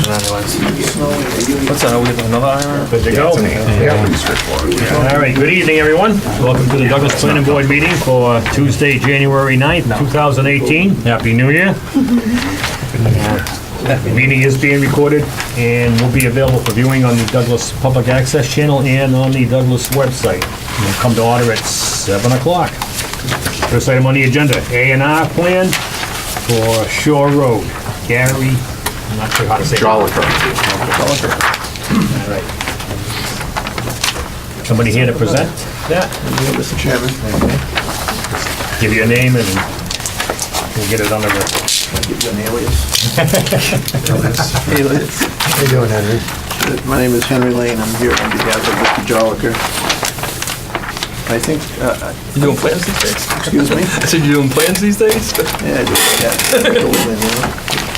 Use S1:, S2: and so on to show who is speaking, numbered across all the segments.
S1: anyways. What's that, we get another iron?
S2: Good to go. All right, good evening, everyone. Welcome to the Douglas Planning Board meeting for Tuesday, January 9th, 2018. Happy New Year. The meeting is being recorded and will be available for viewing on the Douglas Public Access Channel and on the Douglas website. We'll come to order at 7 o'clock. First item on the agenda, A&R plan for Shore Road. Gary, I'm not sure how to say it.
S3: Joliker.
S2: All right. Somebody here to present that?
S3: Mr. Chairman.
S2: Give you a name and we'll get it on the record.
S3: Give you an alias.
S1: Alias.
S3: How you doing, Henry? My name is Henry Lane. I'm here on behalf of Mr. Joliker. I think,
S1: You doing plans these days?
S3: excuse me?
S1: I said you doing plans these days?
S3: Yeah, I do.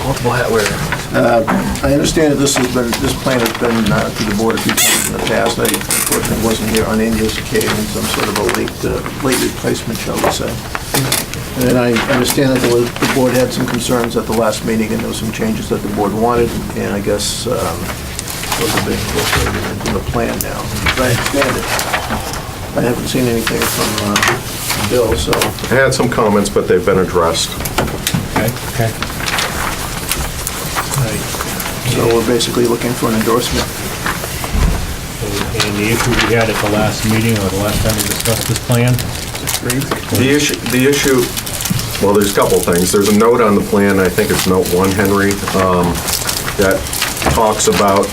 S1: Multiple hat wearer.
S3: I understand that this plan has been to the board a few times in the past. I unfortunately wasn't here on any of those occasions. I'm sort of a late replacement, shall we say. And I understand that the board had some concerns at the last meeting, and there were some changes that the board wanted, and I guess those are being incorporated into the plan now. As I understand it. I haven't seen anything from Bill, so.
S4: I had some comments, but they've been addressed.
S2: Okay.
S3: So we're basically looking for an endorsement.
S2: And the issue we had at the last meeting, or the last time we discussed this plan?
S4: The issue, well, there's a couple things. There's a note on the plan, I think it's note 1, Henry, that talks about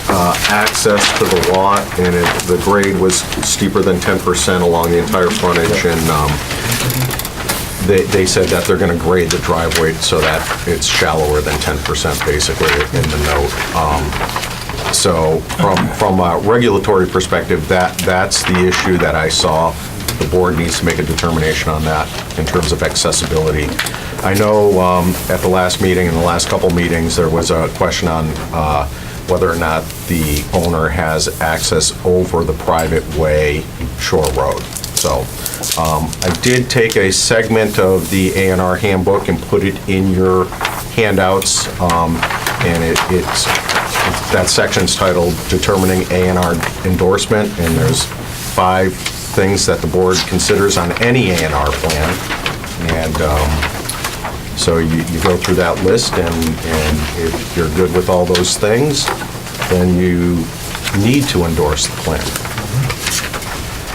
S4: access to the lot, and the grade was steeper than 10% along the entire frontage, and they said that they're going to grade the driveway so that it's shallower than 10% basically in the note. So from a regulatory perspective, that's the issue that I saw. The board needs to make a determination on that in terms of accessibility. I know at the last meeting and the last couple meetings, there was a question on whether or not the owner has access over the private way, Shore Road. So I did take a segment of the A&R handbook and put it in your handouts, and it's that section's titled Determining A&R Endorsement, and there's 5 things that the board considers on any A&R plan, and so you go through that list, and if you're good with all those things, then you need to endorse the plan.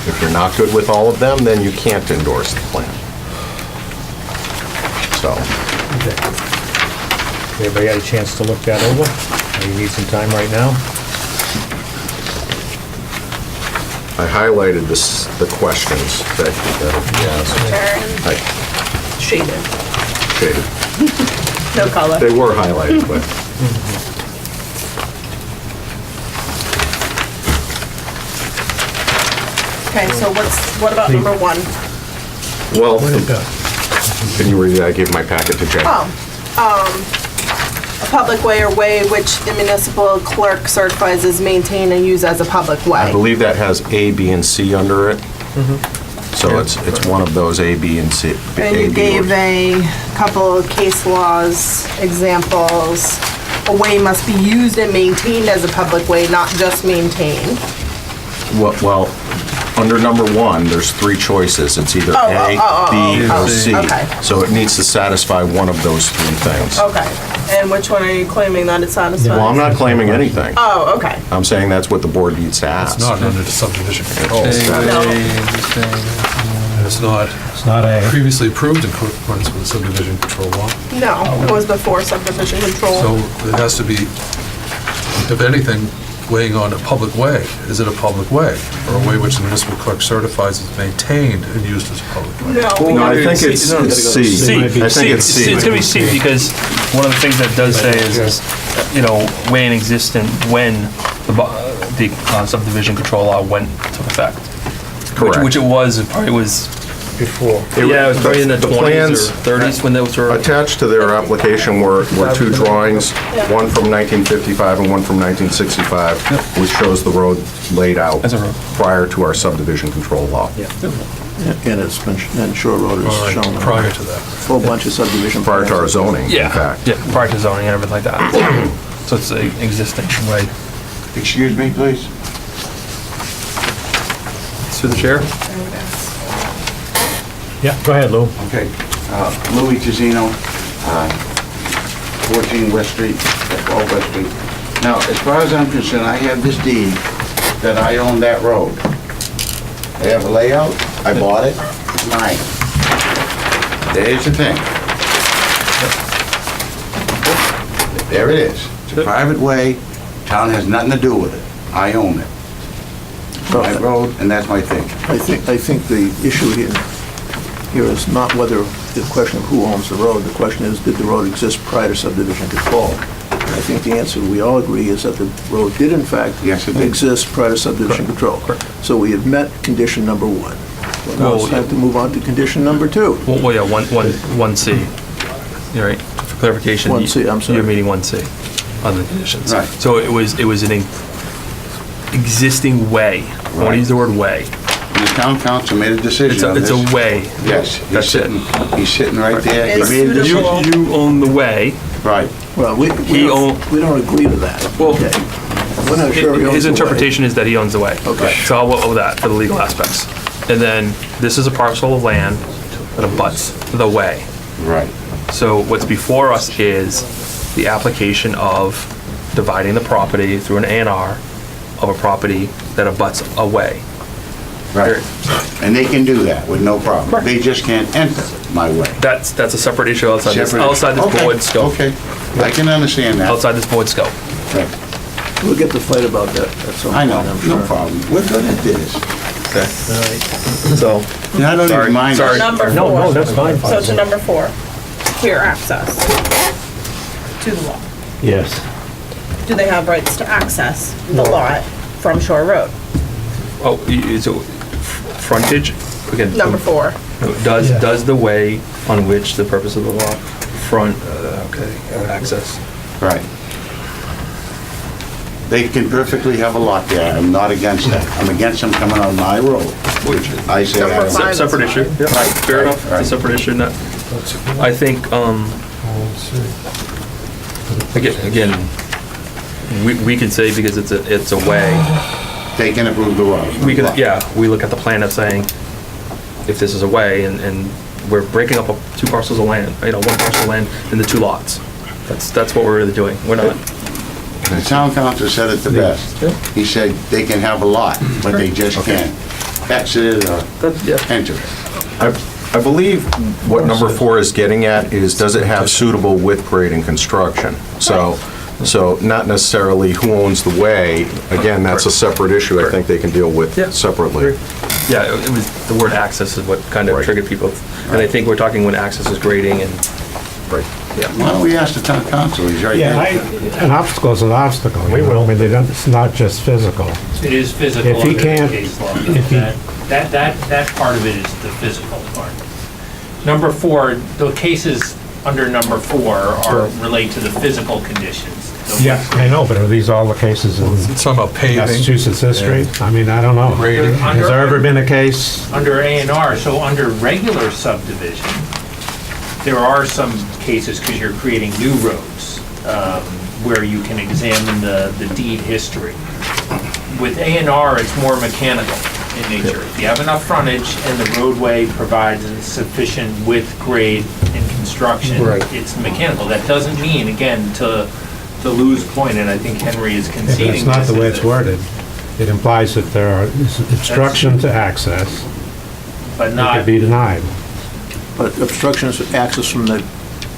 S4: If you're not good with all of them, then you can't endorse the plan. So.
S2: Okay. Everybody had a chance to look that over? Or you need some time right now?
S4: I highlighted the questions that you asked.
S5: Turn. Shaded.
S4: Shaded.
S5: No color.
S4: They were highlighted, but.
S5: Okay, so what about number 1?
S4: Well, can you read that? I gave my packet to Jen.
S5: A public way or way which the municipal clerk certifies is maintained and used as a public way.
S4: I believe that has A, B, and C under it. So it's one of those A, B, and C.
S5: And you gave a couple of case laws, examples. A way must be used and maintained as a public way, not just maintained.
S4: Well, under number 1, there's 3 choices. It's either A, B, or C.
S5: Okay.
S4: So it needs to satisfy one of those 3 things.
S5: Okay, and which one are you claiming that it satisfies?
S4: Well, I'm not claiming anything.
S5: Oh, okay.
S4: I'm saying that's what the board needs to ask.
S6: It's not under the subdivision control.
S5: No.
S6: And it's not previously approved in accordance with the subdivision control law.
S5: No, it was before subdivision control.
S6: So it has to be, if anything, weighing on a public way. Is it a public way? Or a way which the municipal clerk certifies is maintained and used as a public way?
S4: No, I think it's C. I think it's C.
S1: It's gonna be C, because one of the things that does say is way in existence when the subdivision control law went into effect.
S4: Correct.
S1: Which it was, it probably was
S2: Before.
S1: Yeah, it was probably in the 20s
S4: plans
S1: or 30s when those were...
S4: Attached to their application were 2 drawings, one from 1955 and one from 1965, which shows the road laid out
S1: As a road.
S4: prior to our subdivision control law.
S3: And it's been, and Shore Road is
S6: All right,
S3: shown.
S6: prior to that.
S3: Full bunch of subdivision.
S4: Prior to our
S3: plans.
S4: zoning, in
S1: Yeah,
S4: fact.
S1: yeah, prior to zoning and everything like that. So it's an existing way.
S7: Excuse me, please?
S1: Through the chair?
S2: Yeah, go ahead, Lou.
S7: Okay. Louis Tizzino, 14 West Street, 12 West Street. Now, as far as I'm concerned, I have this deed that I own that road. I have a layout, I bought it, it's mine. There's the thing. There it is. It's a private way, town has nothing to do with it. I own it. My road, and that's my thing.
S3: I think the issue here is not whether the question of who owns the road. The question is, did the road exist prior to subdivision control? And I think the answer, we all agree, is that the road did in fact
S7: Yes, it did.
S3: exist prior to subdivision control. So we have met condition number 1. So now it's time to move on to condition number 2.
S1: Well, yeah, 1C. You're right. For clarification.
S3: 1C, I'm sorry.
S1: You're meeting 1C on the conditions.
S7: Right.
S1: So it was an existing way. I want to
S7: Right.
S1: use the word way.
S7: The town council made a decision on
S1: It's
S7: this.
S1: a way.
S7: Yes,
S1: That's it.
S7: he's sitting right there. He
S5: It's
S7: made a
S5: suitable.
S7: decision.
S1: You own the way.
S7: Right.
S3: Well, we don't agree to that.
S1: Well,
S3: Okay. We're not sure he owns
S1: His
S3: the way.
S1: interpretation is that he owns the way.
S3: Okay.
S1: So I'll go with that for the legal aspects. And then this is a parcel of land that abuts the way.
S7: Right.
S1: So what's before us is the application of dividing the property through an A&R of a property that abuts a way.
S7: Right. And they can do that with no problem.
S1: Correct.
S7: They just can't enter my way.
S1: That's a separate issue outside this
S7: Separate- Okay,
S1: board's scope.
S7: Okay, I can understand that.
S1: Outside this board's scope.
S7: Right.
S3: We'll get to fight about that at some point,
S7: I know,
S3: I'm
S7: no
S3: sure.
S7: problem. We're good at this.
S1: Okay. So,
S7: And I don't
S1: Sorry,
S7: even mind.
S1: sorry.
S5: Number 4.
S2: No, that's fine.
S5: So to number 4, clear access to the lot.
S2: Yes.
S5: Do they have rights to access the lot from Shore Road?
S1: so frontage, again.
S5: Number 4.
S1: Does the way on which the purpose of the law front, access.
S7: Right. They can perfectly have a lot there. I'm not against that. I'm against them coming on my road, which I say I
S5: Number
S7: don't.
S5: five.
S1: Separate issue. Yeah,
S7: Right,
S1: fair
S7: right,
S1: enough.
S7: right.
S1: It's a separate issue. I think, again, we can say because it's a way,
S7: They can approve the road.
S1: we look at the plan of saying, if this is a way and we're breaking up 2 parcels of land, one parcel of land into 2 lots. That's what we're really doing. We're not,
S7: The town council said it the best. He said they can have a lot, but they just can't exit it or enter it.
S4: I believe what number 4 is getting at is, does it have suitable width grade and construction? So not necessarily who owns the way, again, that's a separate issue I think they can deal with
S1: Yeah.
S4: separately.
S1: yeah, it was, the word access is what kind of
S4: Right.
S1: triggered people. And I think we're talking when access is grading and,
S4: Right.
S7: Why don't we ask the town council? He's right
S8: Yeah,
S7: there.
S8: an obstacle is an obstacle.
S2: We will.
S8: I mean, it's not just physical.
S9: It is physical
S8: If he
S9: under the
S8: can't-
S9: case law.
S8: if he-
S9: That part of it is the physical part. Number 4, the cases under number 4 relate to the physical conditions. The-
S8: Yeah, I know, but are these all the cases in
S6: It's talking about paving.
S8: Massachusetts history? I mean, I don't know.
S6: Grading.
S8: Has there ever been a case?
S9: Under A&R, so under regular subdivision, there are some cases, because you're creating new roads, where you can examine the deed history. With A&R, it's more mechanical in nature. If you have enough frontage and the roadway provides sufficient width, grade, and construction, it's mechanical. That doesn't mean, again, to Lou's point, and I think Henry is conceding
S8: That's not
S9: this,
S8: the way
S9: is
S8: it's
S9: that-
S8: worded. It implies that there are obstruction to access
S9: but
S8: that
S9: not,
S8: could be denied.
S3: But obstructions of access from the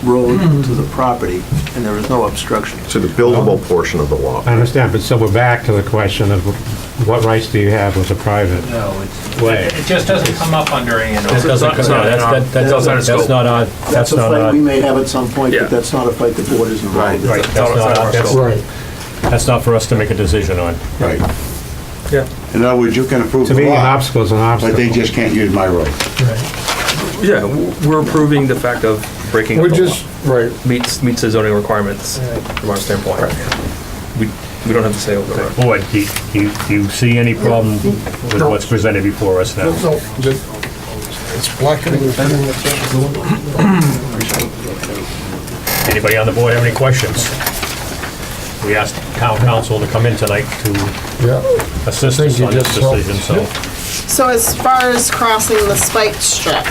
S3: road to the property, and there is no obstruction.
S4: To the buildable portion of the lot.
S8: I understand, but so we're back to the question of what rights do you have with a private?
S9: no, it's,
S8: Way.
S9: it just doesn't come up under A&R.
S1: It's not- it's not an R. That's outside of scope.
S2: our,
S3: That's a fight we may have at some point,
S1: Yeah.
S3: but that's not a fight the board is involved in.
S2: Right, that's not for us to make a decision on.
S7: Right.
S1: yeah.
S7: In other words, you can approve
S8: To
S7: the
S8: me, an
S7: lot,
S8: obstacle is an
S7: but they
S8: obstacle.
S7: just can't use my road.
S1: Yeah, we're approving the fact of breaking up the lot.
S10: Right.
S1: Meets the zoning requirements from our standpoint. We don't have to say over the road.
S2: Board, do you see any problem with what's presented before us now?
S10: No, it's black and
S2: Anybody on the board have any questions? we asked town council to come in tonight to
S10: Yeah.
S2: assist
S10: Thank
S2: us
S10: you,
S2: on this
S10: just help.
S2: decision, so.
S5: So as far as crossing the spike strip,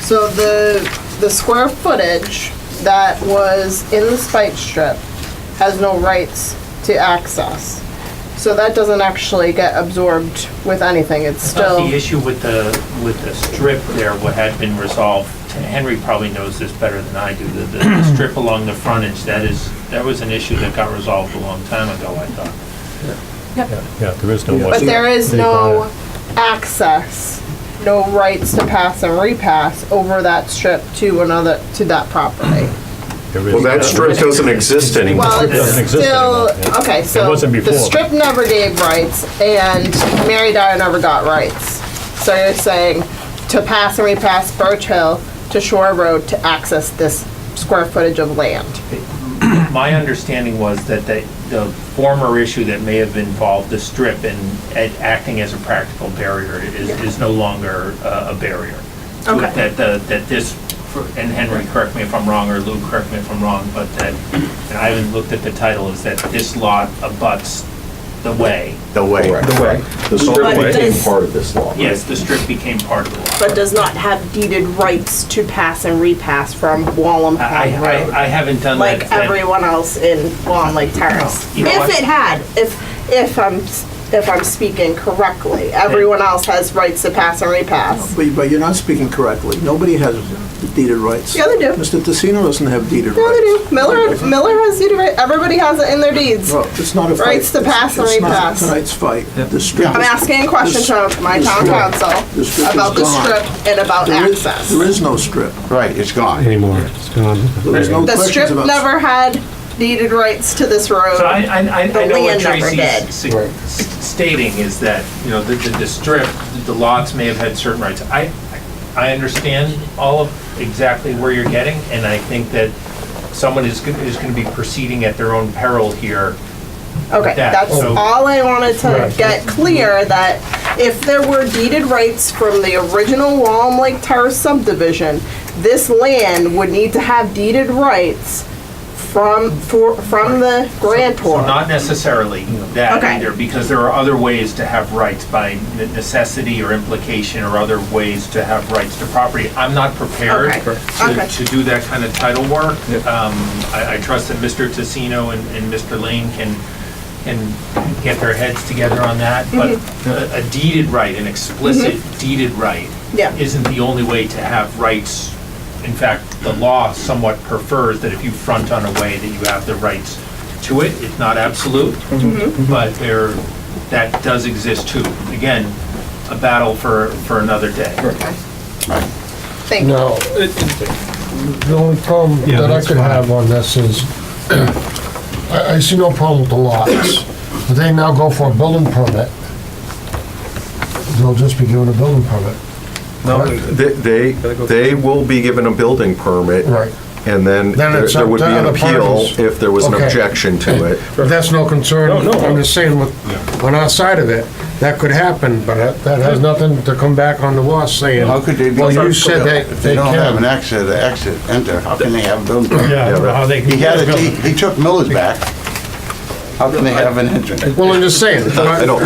S5: so the square footage that was in the spike strip has no rights to access. So that doesn't actually get absorbed with anything, it's
S9: It's not
S5: still,
S9: the issue with the strip there, what had been resolved, Henry probably knows this better than I do, the strip along the frontage, that was an issue that got resolved a long time ago, I thought.
S2: Yeah, there is no more.
S5: but there is no access, no rights to pass and repass over that strip to that property.
S2: There is
S4: Well, that
S2: no-
S4: strip doesn't exist anymore.
S5: Well,
S2: It doesn't
S5: it's
S2: exist
S5: still,
S2: anymore, yeah.
S5: okay, so
S2: wasn't
S5: the
S2: before.
S5: strip never gave rights and Mary Dyer never got rights. So you're saying to pass and repass Birch Hill to Shore Road to access this square footage of land.
S9: My understanding was that the former issue that may have involved the strip and acting as a practical barrier is no longer a barrier.
S5: Okay.
S9: That this, and Henry, correct me if I'm wrong, or Lou, correct me if I'm wrong, but that, and I haven't looked at the title, is that this lot abuts the way.
S4: The way.
S1: The way.
S11: The strip
S5: But
S11: became
S5: does-
S11: part of this law.
S9: Yes, the strip became part of the lot.
S5: But does not have deeded rights to pass and repass from Wallem Pond Road.
S9: I haven't done that.
S5: Like everyone else in Wallem Lake Terrace.
S9: You know
S5: If
S9: what?
S5: it had, if I'm speaking correctly, everyone else has rights to pass and repass.
S3: But you're not speaking correctly. Nobody has deeded rights.
S5: Yeah, they do.
S3: Mr. Tessino doesn't have deeded
S5: Yeah,
S3: rights.
S5: they do. Miller has deeded rights. Everybody has it in their deeds.
S3: Well, it's not a fight.
S5: Rights to pass and
S3: It's not
S5: repass.
S3: tonight's fight. The strip
S5: I'm
S3: is-
S5: asking a question to my town council
S3: The strip is
S5: about the
S3: gone.
S5: strip and about
S3: There is-
S5: access.
S3: There is no strip.
S7: Right, it's gone.
S8: Anymore. It's gone.
S3: There's no
S5: The
S3: questions
S5: strip
S3: about.
S5: never had deeded rights to this road.
S9: So I know
S5: The
S9: what
S5: land never did.
S9: Tracy's stating is that, you know, the strip, the lots may have had certain rights. I understand all of exactly where you're getting, and I think that someone is going to be proceeding at their own peril here.
S5: Okay,
S9: that,
S5: that's
S9: so-
S5: all I wanted to get clear, that if there were deeded rights from the original Wallem Lake Terrace subdivision, this land would need to have deeded rights from the
S9: So
S5: grantor.
S9: not necessarily that
S5: Okay.
S9: either, because there are other ways to have rights by necessity or implication, or other ways to have rights to property. I'm not prepared
S5: Okay. Okay.
S9: to do that kind of title work. I trust that Mr. Tessino and Mr. Lane can get their heads together on that, but a deeded right, an explicit deeded right,
S5: Yeah.
S9: isn't the only way to have rights. In fact, the law somewhat prefers that if you front on a way, that you have the rights to it. It's not absolute, but that does exist too. Again, a battle for another day.
S5: Thank you.
S10: Now, the only problem
S8: Yeah,
S10: that I
S8: that's
S10: could
S8: fine.
S10: have on this is, I see no problem with the lots. But they now go for a building permit. They'll just be given a building permit.
S4: No, they will be given a building permit.
S10: Right.
S4: And then
S10: Then
S4: there
S10: it's
S4: there
S10: up
S4: would be
S10: to
S4: an
S10: other
S4: appeal
S10: parties.
S4: if there was an
S10: Okay.
S4: objection to it.
S10: But that's no concern.
S1: No, no.
S10: I'm just saying, on our side of it, that could happen, but that has nothing to come back on the us saying,
S7: How could they be?
S10: well, you said
S7: If
S10: they
S7: they don't have an
S10: can.
S7: exit, enter, how can they have a building permit?
S2: Yeah, I don't know how they can.
S7: He had it, he took Miller's back. How can they have an entrance?
S10: Well, I'm just saying.
S4: I don't,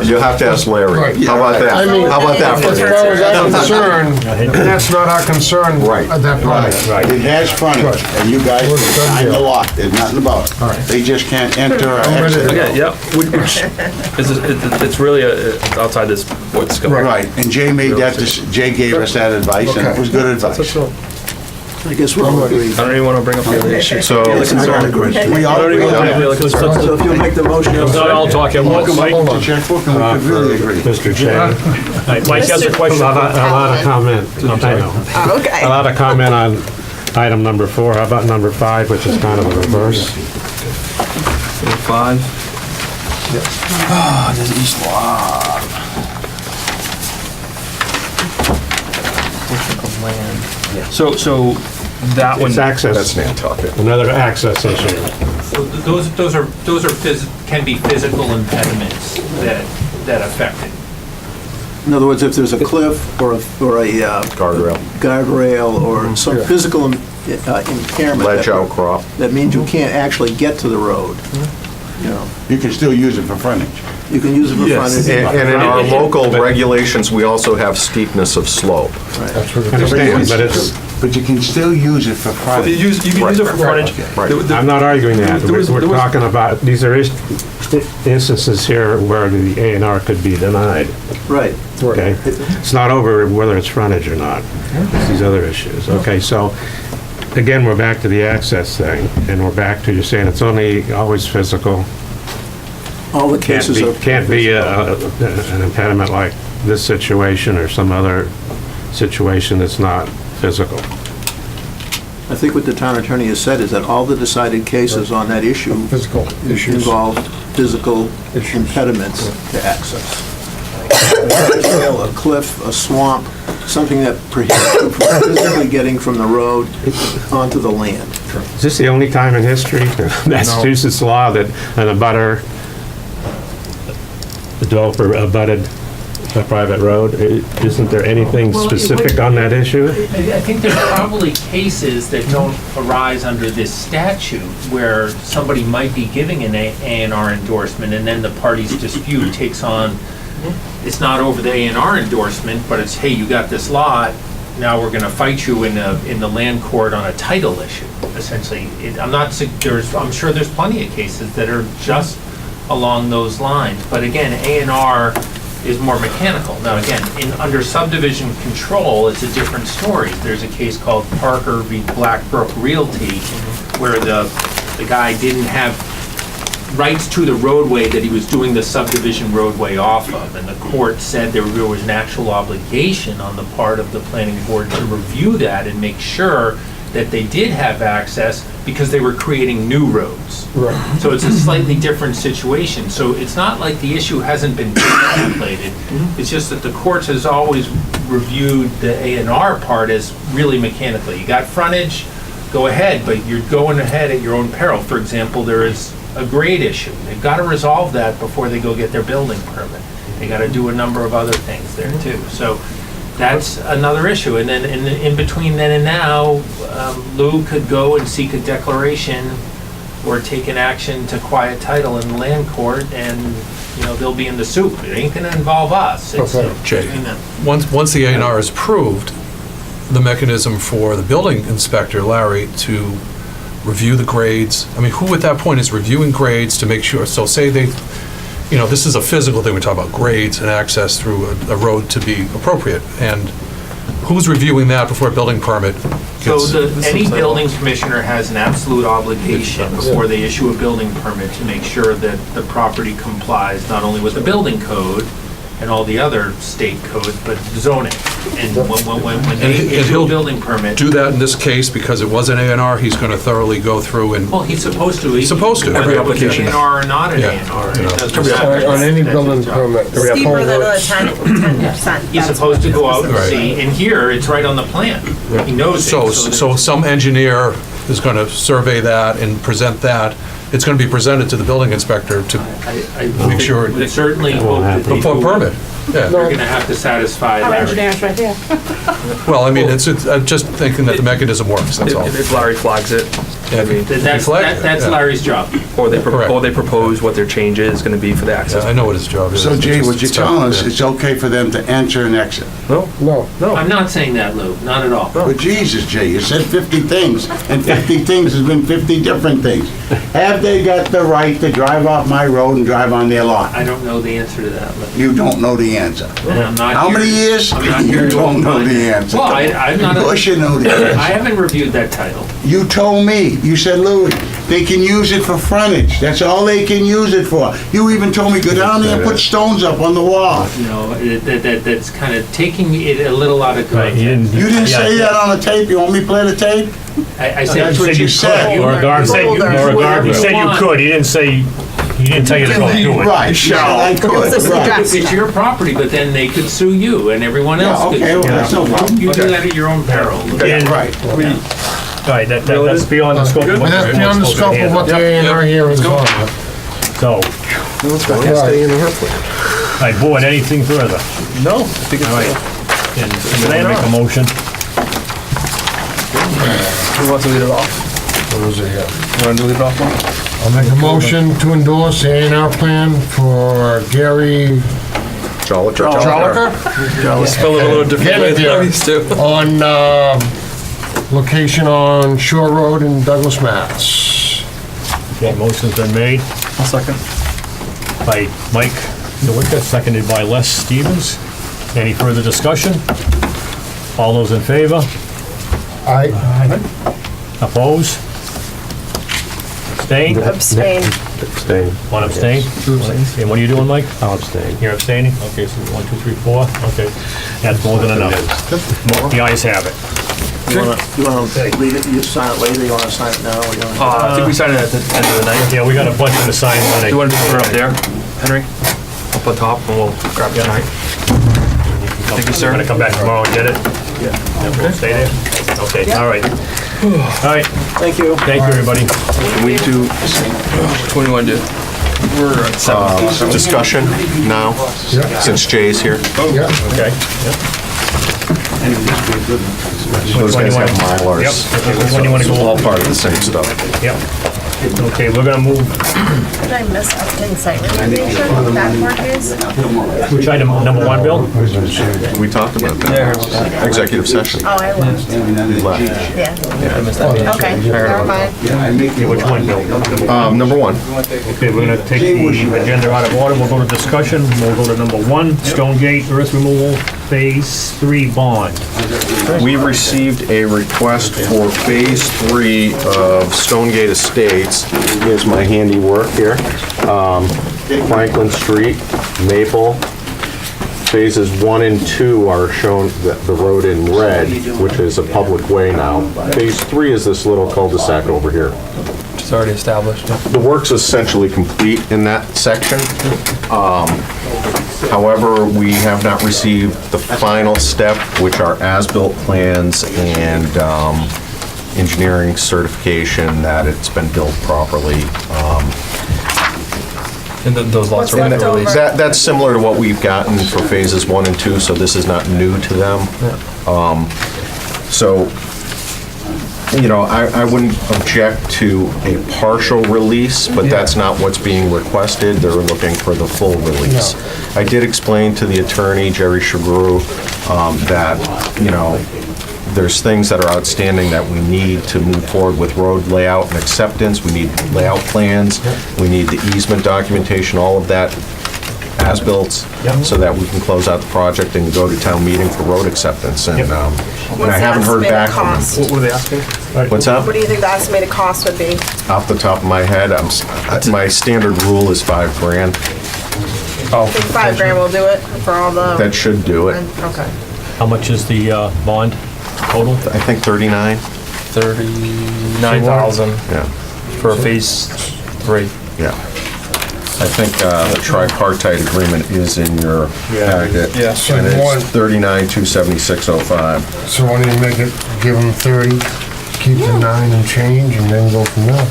S4: you'll have to ask Larry.
S10: Right.
S4: How about that?
S10: I mean,
S4: How about that for
S10: As
S4: you?
S10: far as I'm concerned, that's not our concern.
S4: Right.
S10: At that
S7: Right,
S10: point.
S7: it has frontage, and you guys
S10: Well,
S7: can
S10: it's done
S7: sign the
S10: deal.
S7: lot, there's nothing about it.
S10: Right.
S7: They just can't enter or
S10: I'm ready to
S7: exit.
S10: go.
S1: Okay, yep, which it's really it's outside this board's scope.
S7: Right, and Jay made that, Jay gave us that advice, and it was good advice.
S3: I guess we're all agreed.
S1: I don't even want to bring up the other issue.
S4: So,
S3: We're all agreed.
S7: We all
S1: I don't
S7: agree
S1: even
S7: on
S1: want to
S7: it.
S1: be like,
S3: So if you'll make the motion.
S2: Not all talk at once.
S7: Welcome, Mike,
S10: Hold
S7: to
S10: on.
S7: checkbook, and we could really agree.
S8: Mr. Chairman,
S2: Mike has a
S8: a
S2: question.
S8: lot of comment, I know.
S5: Oh, okay.
S8: A lot of comment on item number 4. How about number 5, which is kind of a reverse?
S1: 5.
S7: This is East Law.
S1: Portion of land. So that one.
S8: It's access.
S4: that's Nantucket.
S8: Another access issue.
S9: So those can be physical impediments that affect it.
S3: In other words, if there's a cliff or a
S4: Guardrail.
S3: guardrail or some physical impairment.
S4: Ledge outcrop.
S3: That means you can't actually get to the road, you know.
S7: You can still use it for frontage.
S3: You can use it for
S1: Yes.
S3: frontage.
S4: And in our local regulations, we also have steepness of slope.
S10: That's what
S8: I
S10: it
S8: understand,
S10: is.
S8: but it's,
S7: But you can still use it for
S1: You
S7: frontage.
S1: can use it for frontage.
S4: Right.
S8: I'm not arguing that.
S1: There was-
S8: We're
S1: there was-
S8: talking about, these are instances here where the A and R could be denied,
S3: Right.
S8: okay? It's not over whether it's frontage or not. It's these other issues. Okay, so, again, we're back to the access thing, and we're back to, you're saying it's only always physical.
S3: All the cases are.
S8: Can't be an impediment like this situation or some other situation that's not physical.
S3: I think what the town attorney has said is that all the decided cases on that issue
S10: Physical issues.
S3: involve physical impediments to access. A trail, a cliff, a swamp, something that prohibits you from physically getting from the road onto the land.
S8: Is this the only time in history, Massachusetts law, that an abutter, the developer abutted a private road? Isn't there anything
S9: Well, it
S8: specific
S9: would-
S8: on that issue?
S9: I think there's probably cases that don't arise under this statute where somebody might be giving an A&R endorsement and then the party's dispute takes on, it's not over the A&R endorsement, but it's, hey, you got this lot, now we're gonna fight you in the land court on a title issue, essentially. I'm sure there's plenty of cases that are just along those lines, but again, A&R is more mechanical. Now, again, under subdivision control, it's a different story. There's a case called Parker v. Blackbrook Realty, where the guy didn't have rights to the roadway that he was doing the subdivision roadway off of, and the court said there was an actual obligation on the part of the planning board to review that and make sure that they did have access because they were creating new roads.
S10: Right.
S9: So it's a slightly different situation. So it's not like the issue hasn't been contemplated. It's just that the courts has always reviewed the A&R part as really mechanical. You got frontage, go ahead, but you're going ahead at your own peril. For example, there is a grade issue. They've got to resolve that before they go get their building permit. They got to do a number of other things there too. So that's another issue. And then in between then and now, Lou could go and seek a declaration or take an action to quiet title in the land court, and, you know, they'll be in the soup. It ain't gonna involve us. It's
S10: Okay.
S6: Jay,
S9: between them.
S6: once the A&R is approved, the mechanism for the building inspector, Larry, to review the grades, I mean, who at that point is reviewing grades to make sure, so say they, you know, this is a physical thing, we talk about grades and access through a road to be appropriate, and who's reviewing that before a building permit
S9: So
S6: gets?
S9: any building commissioner has an absolute obligation before they issue a building permit to make sure that the property complies not only with the building code and all the other state codes, but zoning. And when they
S6: And
S9: issue
S6: he'll
S9: a building permit,
S6: Do that in this case, because it was an A&R, he's gonna thoroughly go through and,
S9: well, he's supposed to.
S6: He's supposed to.
S9: Whether
S6: Every
S9: it was
S1: application.
S9: an A&R or not an
S6: Yeah.
S9: A&R.
S6: You know.
S9: It doesn't matter.
S10: On any
S9: That's
S10: building
S9: his job.
S10: permit.
S11: Steeper than a 10%.
S9: He's supposed to go out and
S6: Right.
S9: see, and here, it's right on the plan. He knows it.
S6: so
S9: that-
S6: some engineer is gonna survey that and present that. It's gonna be presented to the building inspector to,
S9: I
S6: Make sure-
S9: would certainly
S8: That
S9: hope
S8: won't
S9: that
S8: happen.
S9: they
S6: before
S9: do.
S6: permit. Yeah,
S9: They're gonna have to satisfy
S11: Our
S9: Larry.
S11: engineer's right there.
S6: well, I mean, I'm just thinking that the mechanism works, that's all.
S1: If Larry flags it,
S6: Yeah,
S9: That's
S6: yeah.
S9: Larry's job.
S1: or they
S6: Correct.
S1: propose what their change is gonna be for the access.
S6: Yeah, I know what his job is.
S7: So Jay,
S6: It's
S7: what you're
S6: just tough,
S7: telling us,
S6: yeah.
S7: it's okay for them to enter and exit?
S1: No,
S10: No.
S1: no.
S9: I'm not saying that, Lou, not at all.
S7: But Jesus, Jay, you said 50 things, and 50 things has been 50 different things. Have they got the right to drive off my road and drive on their lot?
S9: I don't know the answer to that, Lou.
S7: You don't know the answer.
S9: And I'm not
S7: How
S9: here-
S7: many years?
S9: I'm not
S7: You
S9: here to
S7: don't know
S9: opine.
S7: the answer.
S9: Well, I'm not,
S7: Of course you know the
S9: I
S7: answer.
S9: haven't reviewed that title.
S7: You told me, you said, Louis, they can use it for frontage. That's all they can use it for. You even told me, go down there and put stones up on the wall.
S9: You know, that's kind of taking it a little out of
S2: Right,
S9: context.
S7: You didn't say that on the tape. You want me to play the tape?
S9: I said
S7: That's what you said.
S9: could.
S2: Or a guard,
S11: You
S2: said
S11: told us.
S2: you said you could, he didn't say, he didn't tell you to go do it.
S7: Right, you said I could.
S11: It was a
S7: right.
S11: suggestion.
S9: It's your property, but then they could sue you and everyone
S7: Yeah,
S9: else could.
S7: okay, well,
S9: sue
S7: that's no
S9: you.
S7: problem.
S9: You do that at your own peril.
S2: And-
S7: Right.
S2: All right, that's beyond the scope of what.
S10: And that's beyond the scope of what the A&R here is on.
S2: So,
S10: Right.
S2: all right, board, anything further?
S1: No, I think it's.
S2: All right. And somebody wanna make a motion?
S1: Who wants to lead it off?
S10: What was it here?
S1: You want to lead it off, Mark?
S10: I'll make a motion to endorse the A&R plan for Gary
S4: Jolliker?
S10: Jolliker
S1: Spell it a little different way than I used to.
S10: on, location on Shore Road in Douglas, Mass.
S2: Okay, motion's been made
S1: I'll second.
S2: by Mike DeWicka, seconded by Les Stevens. Any further discussion? All those in favor?
S10: I,
S2: Opposed? Abstain?
S5: Abstain.
S8: Abstain.
S2: One abstain? And what are you doing, Mike?
S8: I'll abstain.
S2: You're abstaining? Okay, so 1, 2, 3, 4, okay. That's more than enough. The ayes have it.
S3: You wanna leave it, you sign it later, you wanna sign it now, or you wanna?
S1: I think we signed it at the end of the night.
S2: Yeah, we got a bunch of the signed
S1: Do
S2: money.
S1: you want to put it up there, Henry? Up on top, and we'll grab it tonight. Thank you, sir.
S2: Gonna come back tomorrow and get it?
S3: Yeah.
S2: We'll stay there? Okay, all right. All right,
S3: Thank you.
S2: thank you, everybody.
S4: Can we do
S1: What do you want to do? We're at 7.
S4: discussion now, since Jay's here?
S10: yeah,
S2: Okay.
S4: Those
S2: one
S4: guys
S2: you
S4: have
S2: want?
S4: Mylars.
S2: Yep. Okay, which one you wanna go
S4: All
S2: over?
S4: part of the same stuff.
S2: Yep. Okay, we're gonna move,
S11: Did I miss updating site remediation, that part is?
S2: which item, number 1, Bill?
S4: We talked about that. Executive session.
S11: Oh, I left,
S4: You left.
S11: yeah.
S1: I missed that meeting.
S11: Okay, never mind.
S2: Okay, which one, Bill?
S4: Number 1.
S2: Okay, we're gonna take the agenda out of order, we'll go to discussion, we'll go to number 1, Stonegate earth removal, phase 3 bond.
S4: We received a request for Phase 3 of Stonegate Estates. Here's my handiwork here. Franklin Street, Maple. Phases 1 and 2 are shown, the road in red, which is a public way now. Phase 3 is this little cul-de-sac over here.
S1: It's already established.
S4: The work's essentially complete in that section. However, we have not received the final step, which are as-built plans and engineering certification that it's been built properly.
S1: And those lots
S5: What's
S1: are
S5: left
S1: within
S5: over?
S1: release.
S4: That's similar to what we've gotten for phases 1 and 2, so this is not new to them. So, you know, I wouldn't object to a partial release, but that's not what's being requested. They're looking for the full release. I did explain to the attorney, Jerry Shagru, that, you know, there's things that are outstanding that we need to move forward with road layout and acceptance. We need layout plans. We need the easement documentation, all of that as-built, so that we can close out the project and go to town meeting for road acceptance. And and I haven't heard back from them.
S1: What are they asking?
S4: What's up?
S5: What do you think the estimated cost would be?
S4: Off the top of my head, my standard rule is $5,000.
S1: Oh,
S5: I think $5,000 will do it for all the.
S4: That should do it.
S5: Okay.
S2: How much is the bond total?
S4: I think 39.
S1: 39,000
S4: Yeah,
S1: for phase 3.
S4: yeah. I think the tripartite agreement is in your packet.
S1: Yeah.
S4: And it's 39,276.05.
S10: so why don't you make it, give them 30, keep the 9 and change, and then go from there.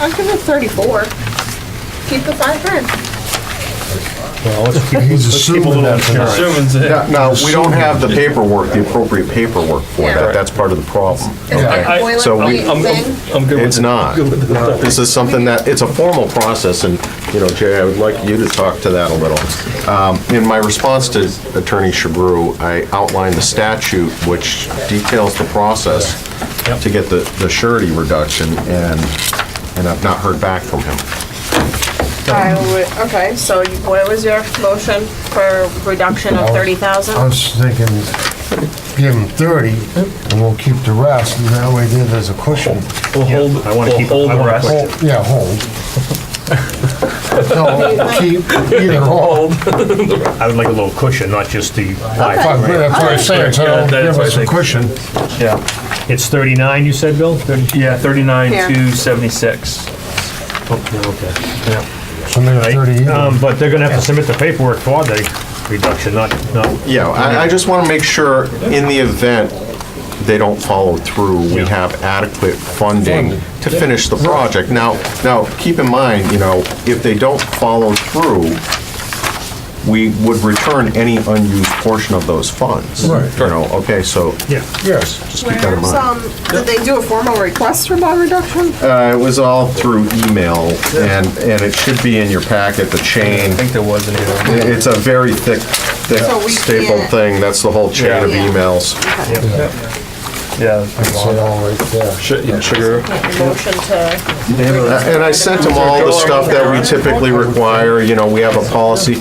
S5: I'll give him 34. Keep the $5,000.
S2: Well, let's keep
S10: He's
S2: let's keep a
S10: assuming
S2: little
S10: that's
S2: insurance.
S4: Yeah, now, we don't have the paperwork, the appropriate paperwork for
S5: Yeah.
S4: that. That's part of the problem.
S5: Is that a
S4: So we-
S5: boilerplate thing?
S1: I'm good with
S4: It's not. This is something that, it's a formal process, and, you know, Jay, I would like you to talk to that a little. In my response to Attorney Shabru, I outlined the statute, which details the process to get the surety reduction, and I've not heard back from him.
S5: Okay, so what was your motion for reduction of 30,000?
S10: I was thinking, give them 30, and we'll keep the rest, and that way there's a cushion.
S1: We'll hold,
S2: I wanna
S1: we'll
S2: keep-
S1: hold
S2: I
S1: the
S2: wanna
S1: rest.
S10: Hold, yeah, hold. No, keep either or.
S2: I would like a little cushion, not just the
S10: That's
S2: $5,000.
S10: what I'm saying, so
S1: Yeah,
S10: don't
S1: that's
S10: give
S1: what I
S10: us a
S1: think.
S10: cushion.
S1: Yeah,
S2: It's 39, you said, Bill? 30?
S1: yeah, 39,276.
S2: Okay.
S1: Yeah.
S10: So make it 30 even.
S2: But they're gonna have to submit the paperwork for the reduction, not,
S4: Yeah, I just want to make sure, in the event they don't follow through, we have adequate funding to finish the project. Now, keep in mind, you know, if they don't follow through, we would return any unused portion of those funds.
S10: Right.
S4: You know, okay, so
S2: Yeah.
S10: Yes.
S4: just keep that in mind.
S5: Did they do a formal request for bond reduction?
S4: It was all through email, and it should be in your packet, the
S1: I
S4: chain.
S1: think there was an email.
S4: It's a very thick
S5: So we
S4: stapled
S5: can't-
S4: thing, that's the whole chain of
S5: Yeah.
S4: emails.
S1: Yeah.
S10: Say all right there.
S1: Yeah, sugar.
S5: Motion to.
S4: And I sent them all the stuff that we typically require, you know, we have a policy.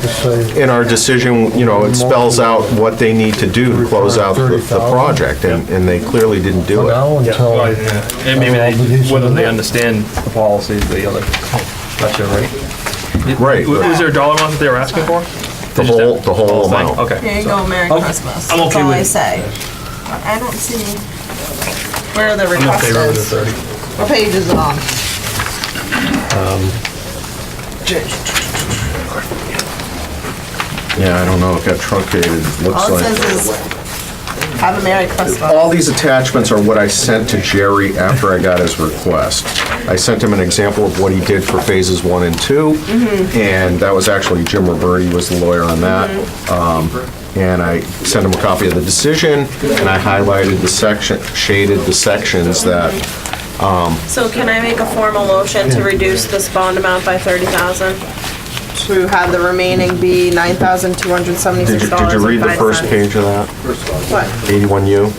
S4: In our decision, you know, it spells out what they need to do to close out the project, and they clearly didn't do it.
S10: Now until.
S1: And maybe whether they understand the policy, the other, gotcha, right?
S4: Right.
S1: Was there a dollar amount that they were asking for?
S4: The whole
S1: thing?
S4: amount.
S1: Okay.
S5: Here you go, Merry
S1: Okay.
S5: Christmas.
S1: I'm
S5: That's
S1: okay
S5: all
S1: with
S5: I
S1: it.
S5: say. I don't see where the
S1: I'm in
S5: request
S1: favor of the
S5: is.
S1: 30.
S5: What page is it on?
S4: Yeah, I don't know, it got truncated, looks
S5: All it
S4: like.
S5: says is, have a Merry Christmas.
S4: All these attachments are what I sent to Jerry after I got his request. I sent him an example of what he did for phases 1 and 2, and that was actually Jim Roberti was the lawyer on that. And I sent him a copy of the decision, and I highlighted the section, shaded the sections that,
S5: So can I make a formal motion to reduce this bond amount by 30,000? To have the remaining be $9,276.05.
S4: did you read the first page of that?
S5: What?
S4: 81U?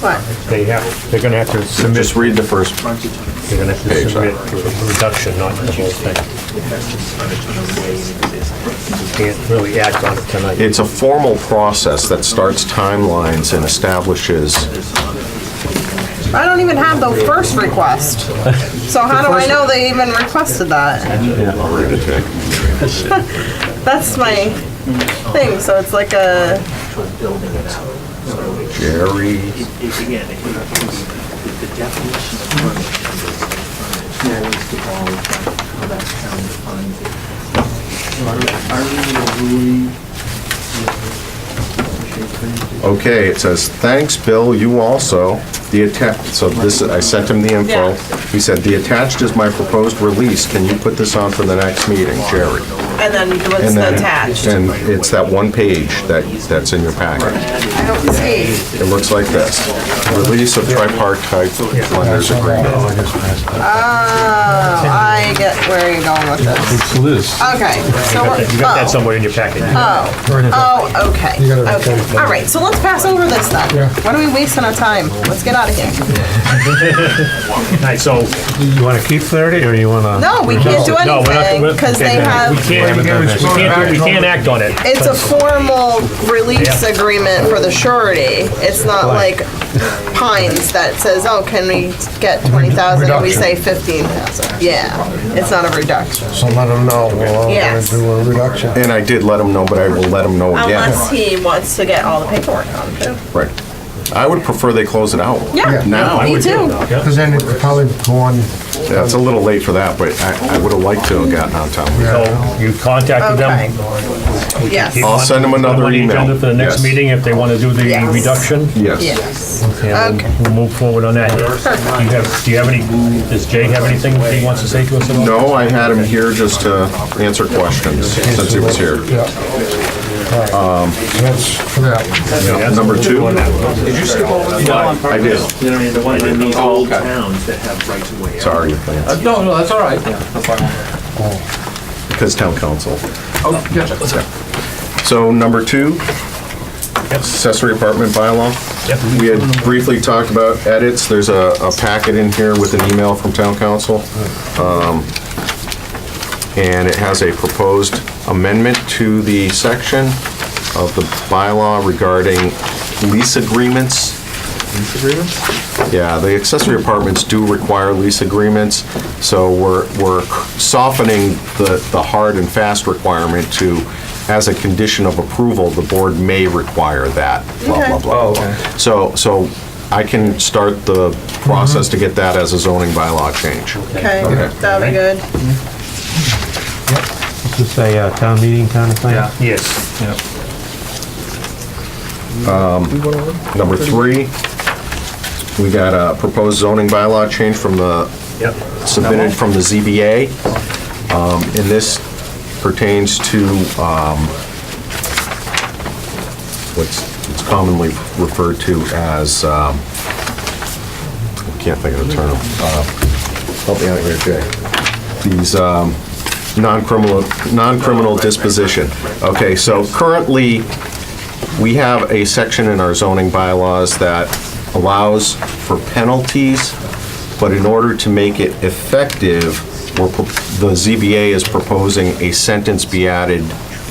S5: What?
S2: They're gonna have to submit,
S4: Just read the first.
S2: they're gonna have to
S4: page,
S2: submit a reduction, not the whole thing. You can't really act on it tonight.
S4: It's a formal process that starts timelines and establishes.
S5: I don't even have the first request. So how do I know they even requested that?
S4: I'll read it to you.
S5: That's my thing, so it's like a,
S4: Jerry.
S9: Again, the definition of flows to all how that town defines it.
S4: Okay, it says, "Thanks, Bill, you also." So this, I sent him the info.
S5: Yeah.
S4: He said, "The attached is my proposed release. Can you put this on for the next meeting, Jerry?"
S5: and then what's
S4: And then,
S5: attached?
S4: and it's that one page that's in your packet.
S5: I don't see.
S4: It looks like this. Release of tripartite lenders agreement.
S5: Oh, I get where you're going with this.
S8: It's Liz.
S5: Okay, so we're,
S2: You got that somewhere in your packet.
S5: oh, okay,
S10: You gotta
S5: okay.
S10: retain-
S5: All right, so let's pass over this then. What are we wasting our time? Let's get out of here.
S2: All right, so,
S8: You want to keep 30, or you want to?
S5: No, we can't do
S2: No, we're not-
S5: anything
S2: we're-
S5: because they
S2: we
S5: have,
S2: we can't act on it.
S5: it's a formal release agreement for the surety. It's not like Pines that says, oh, can we get 20,000 and we say 15,000? Yeah, it's not a reduction.
S10: So let them know, we're gonna
S5: Yes.
S10: do a reduction.
S4: And I did let him know, but I will let him know again.
S5: Unless he wants to get all the paperwork on too.
S4: Right. I would prefer they close it out.
S5: Yeah,
S4: Now.
S5: me too.
S10: Because then it'd probably go on,
S4: Yeah, it's a little late for that, but I would have liked to have gotten on time.
S2: So you contacted
S5: Okay.
S2: them?
S5: Yes.
S4: I'll send them another
S2: On the
S4: email.
S2: agenda for the next
S4: Yes.
S2: meeting if they want to do the
S5: Yes.
S2: reduction?
S4: Yes.
S5: Yes.
S2: And
S5: Okay.
S2: we'll move forward on that. Do you have any, does Jay have anything that he wants to say to us about?
S4: No, I had him here just to answer questions since he was here.
S10: yeah. That's for that.
S4: Number 2?
S9: Did you skip over the one?
S4: I did.
S9: The one in these old towns that have rights of way.
S4: Sorry,
S9: No, that's all right.
S4: because town council.
S9: Oh, gotcha.
S4: So number 2, accessory apartment bylaw.
S2: Yep.
S4: We had briefly talked about edits. There's a packet in here with an email from town council. And it has a proposed amendment to the section of the bylaw regarding lease agreements.
S1: Lease agreements?
S4: Yeah, the accessory apartments do require lease agreements, so we're softening the hard and fast requirement to, as a condition of approval, the board may require that, blah, blah, blah.
S1: Oh,
S4: blah.
S1: okay.
S4: So I can start the process to get that as a zoning bylaw change.
S5: Okay, that'll be good.
S8: Is this a town meeting kind of thing?
S1: Yeah.
S2: Yes.
S4: Number 3, we got a proposed zoning bylaw change from the,
S2: Yep.
S4: submitted from the ZBA. And this pertains to what's commonly referred to as, I can't think of the term. Help me out here, Jay. These non-criminal disposition. Okay, so currently, we have a section in our zoning bylaws that allows for penalties, but in order to make it effective, the ZBA is proposing a sentence be added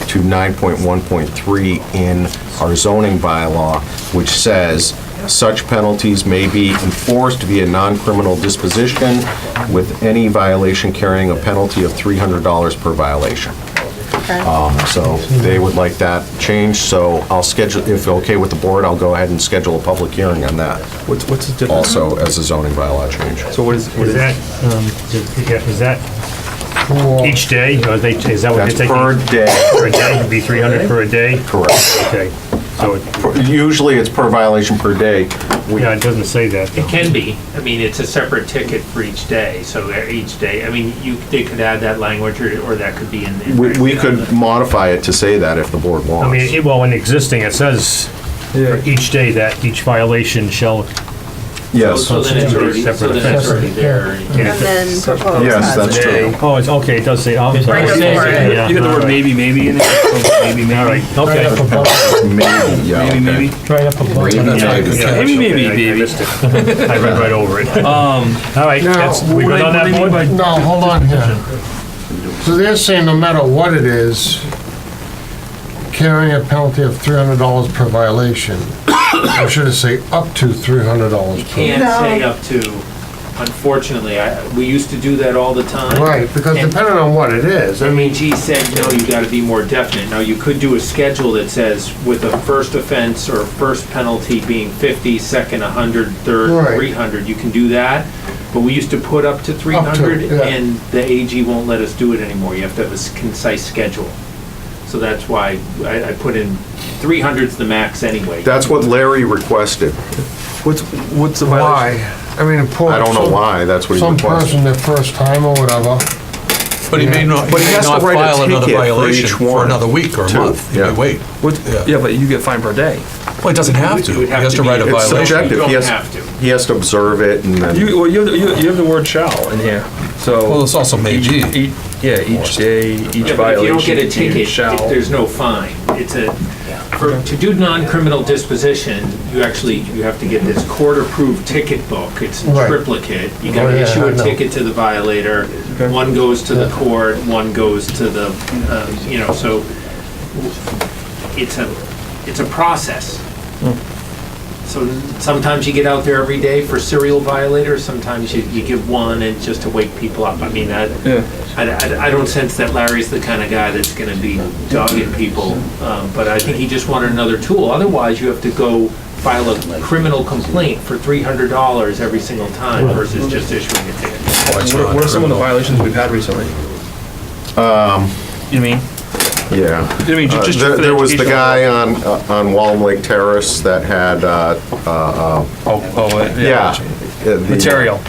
S4: to 9.1.3 in our zoning bylaw, which says, such penalties may be enforced via non-criminal disposition with any violation carrying a penalty of $300 per violation. So they would like that changed, so I'll schedule, if okay with the board, I'll go ahead and schedule a public hearing on that,
S1: What's the difference?
S4: also as a zoning bylaw change.
S1: So what is
S2: Is that each day, or is that what
S4: That's
S2: they're taking?
S4: per day,
S2: Per day, it'd be 300 per day?
S4: correct.
S2: Okay, so,
S4: Usually it's per violation per day.
S2: yeah, it doesn't say that.
S9: It can be. I mean, it's a separate ticket for each day, so each day, I mean, they could add that language, or that could be in.
S4: We could modify it to say that if the board
S2: I
S4: wants.
S2: mean, well, in existing, it says for each day that each violation shall,
S4: Yes,
S9: So then it's already, there.
S5: And then proposed.
S4: yes, that's true.
S2: oh, it's, okay, it does say, oh, I'm sorry.
S11: Right before it.
S2: Yeah,
S1: You got the word
S2: all right.
S1: maybe in it? Maybe,
S2: All right,
S10: Right up
S2: okay.
S10: above,
S4: Maybe, yeah, okay.
S1: Maybe.
S10: right up above.
S6: That's right, good
S2: Yeah,
S6: catch.
S1: Maybe,
S2: okay, I
S1: baby.
S2: missed it. I read right over it. All right,
S10: Now,
S2: that's, we good on that board?
S10: No, hold on here. So they're saying no matter what it is, carrying a penalty of $300 per violation, or should it say up to $300 per?
S9: Can't say up to, unfortunately, we used to do that all the time.
S10: Right, because
S9: And
S10: depending on what it is, I mean,
S9: MEG said, no, you gotta be more definite. Now, you could do a schedule that says with a first offense or first penalty being 50, second 100, third
S10: Right.
S9: 300, you can do that. But we used to put up to 300,
S10: yeah.
S9: and the AG won't let us do it anymore. You have to have a concise schedule. So that's why I put in 300's the max anyway.
S4: That's what Larry requested.
S1: What's the violation?
S10: why? I mean, poor.
S4: I don't know why, that's what he
S10: Some
S4: requested.
S10: person, their first time or whatever.
S6: But he may not,
S4: But he has to
S6: not
S4: write a
S6: file another
S4: ticket for
S6: violation
S4: each
S6: for
S4: one,
S6: another week or a
S4: too.
S6: month. He
S4: Yeah.
S6: may wait.
S1: Yeah, but you get fined per day.
S6: Well, he doesn't have to.
S9: It
S6: He
S9: would have
S6: has to
S9: be-
S6: write a
S9: It's
S4: It's
S6: violation.
S4: subjective,
S9: You
S4: he
S9: don't
S4: has,
S9: have to.
S4: he has to observe it and then,
S1: You have the word shall in here, so.
S6: Well, it's also may
S1: each-
S6: be.
S1: Yeah, each day, each
S9: Yeah, but if you
S1: violation.
S9: don't get a ticket,
S1: shall.
S9: there's no fine. To do non-criminal disposition, you have to get this court-approved ticket book. It's in
S10: Right.
S9: triplicate. You
S10: Oh,
S9: gotta
S10: yeah,
S9: issue
S10: I
S9: a
S10: know.
S9: ticket to the violator.
S1: Okay.
S9: One goes to the court, one goes to the, so it's a process. So sometimes you get out there every day for serial violators, sometimes you give one and just to wake people up. I mean,
S1: Yeah.
S9: I don't sense that Larry's the kind of guy that's gonna be dogging people, but I think he just wanted another tool. Otherwise, you have to go file a criminal complaint for $300 every single time versus just issuing a ticket.
S1: What are some of the violations we've had recently? You mean?
S4: yeah.
S1: I mean, just for the
S4: There was the
S1: educational-
S4: guy on Wallen Lake Terrace that had, yeah. the-
S1: Material.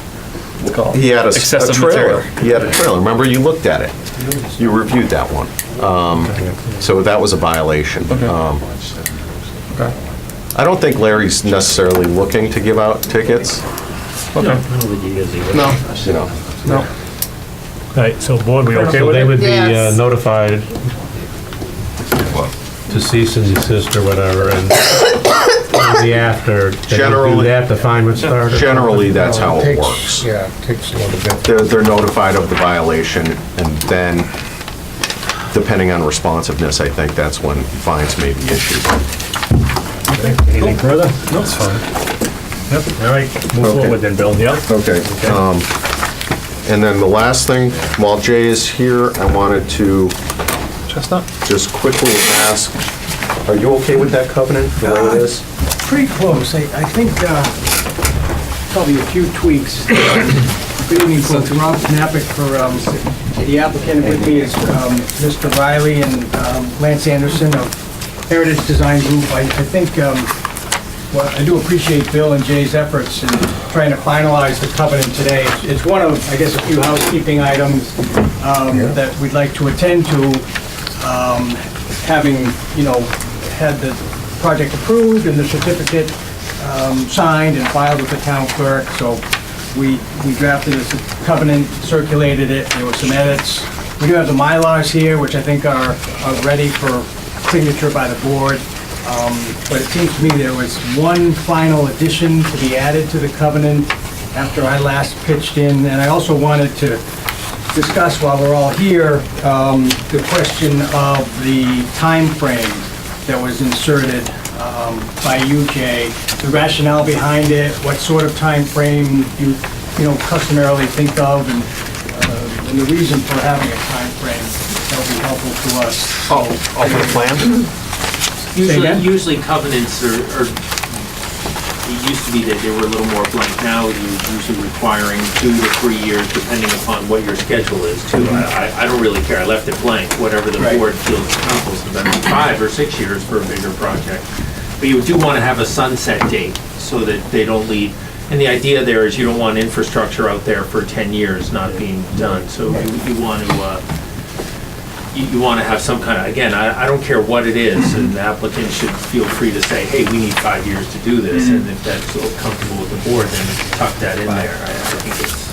S1: It's called.
S4: He had a
S1: Excessive
S4: trailer.
S1: material.
S4: He had a trailer. Remember, you looked at it. You reviewed that one. So that was a violation.
S1: Okay.
S4: I don't think Larry's necessarily looking to give out tickets.
S1: Okay.
S4: No. You know.
S1: No.
S2: All right, so board, we okay
S12: So
S2: with
S12: they
S2: it?
S12: would be
S5: Yes.
S12: notified to cease and desist or whatever, and maybe after they do
S4: Generally-
S12: that, the fine would start? or
S4: Generally, that's how it
S10: Takes-
S4: works.
S10: Yeah, it takes a little bit.
S4: They're notified of the violation, and then, depending on responsiveness, I think that's when fines may be issued.
S2: Anything further? No, it's fine. Yep, all right, move
S4: Okay.
S2: forward then, Bill, yep.
S4: Okay. And then the last thing, while Jay is here, I wanted to
S1: Chestnut?
S4: just quickly ask, are you okay with that covenant, the way it is?
S13: Pretty close. I think probably a few tweaks. Good evening, folks. Rob Knappich for the applicant. With me is Mr. Riley and Lance Anderson of Heritage Design Group. I think, well, I do appreciate Bill and Jay's efforts in trying to finalize the covenant today. It's one of, I guess, a few housekeeping items that we'd like to attend to. Having, had the project approved and the certificate signed and filed with the town clerk. So we drafted a covenant, circulated it, there were some edits. We do have the Mylars here, which I think are ready for signature by the board. But it seems to me there was one final addition to be added to the covenant after I last pitched in. And I also wanted to discuss, while we're all here, the question of the time frame that was inserted by you, Jay. The rationale behind it, what sort of time frame you customarily think of, and the reason for having a time frame that would be helpful to us.
S1: Oh, for the plan?
S9: Usually covenants are, it used to be that they were a little more blank. Now you're usually requiring 2 to 3 years, depending upon what your schedule is, too. I don't really care, I left it blank, whatever the board feels comfortable. So that'd be 5 or 6 years for a bigger project. But you do want to have a sunset date, so that they don't leave. And the idea there is you don't want infrastructure out there for 10 years not being done. So you want to, you want to have some kind of, again, I don't care what it is, and the applicant should feel free to say, hey, we need 5 years to do this, and if that's so comfortable with the board, then tuck that in there. I think it's,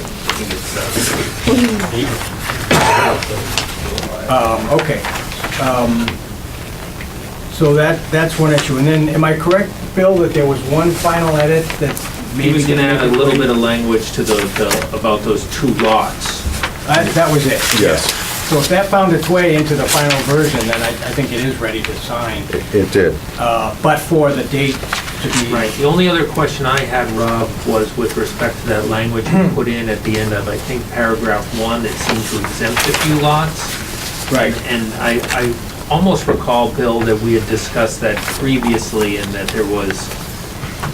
S13: Okay. So that's one issue. And then, am I correct, Bill, that there was one final edit that maybe...
S9: he was going to add a little bit of language to about those 2 lots.
S13: That was it?
S4: Yes.
S13: So if that found its way into the final version, then I think it is ready to sign.
S4: It did.
S13: But for the date to be...
S9: Right. The only other question I had, Rob, was with respect to that language you put in at the end of, I think, paragraph 1, that seemed to exempt a few lots.
S13: Right.
S9: And I almost recall, Bill, that we had discussed that previously, and that there was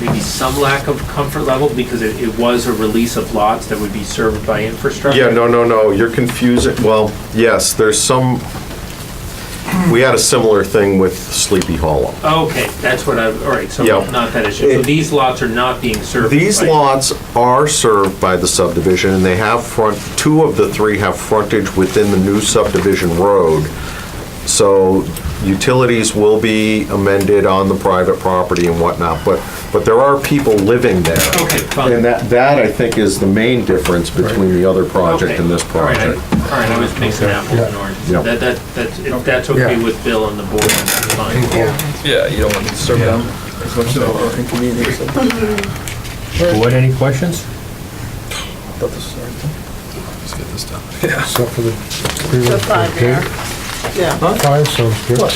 S9: maybe some lack of comfort level because it was a release of lots that would be served by infrastructure.
S4: Yeah, no, you're confusing, well, yes, there's some, we had a similar thing with Sleepy Hollow.
S9: Okay, that's what all right, so
S4: Yeah.
S9: not that issue. So these lots are not being served.
S4: These
S9: by-
S4: lots are served by the subdivision, and they have 2 of the 3 have frontage within the new subdivision road. So utilities will be amended on the private property and whatnot, but there are people living there.
S9: Okay, fine.
S4: And that I think is the main difference between the other project and this
S9: All right,
S4: project.
S9: all right, I was mixing apples and oranges.
S4: Yeah.
S9: If that's okay with Bill and the board, then that's fine.
S1: Yeah, you don't want to disturb them as much as inconvenience.
S2: Board, any questions?
S1: Thought this was the right thing.
S6: Let's get this done.
S10: Except for the...
S5: The 5-year. Yeah.
S10: 5 sounds good.
S1: But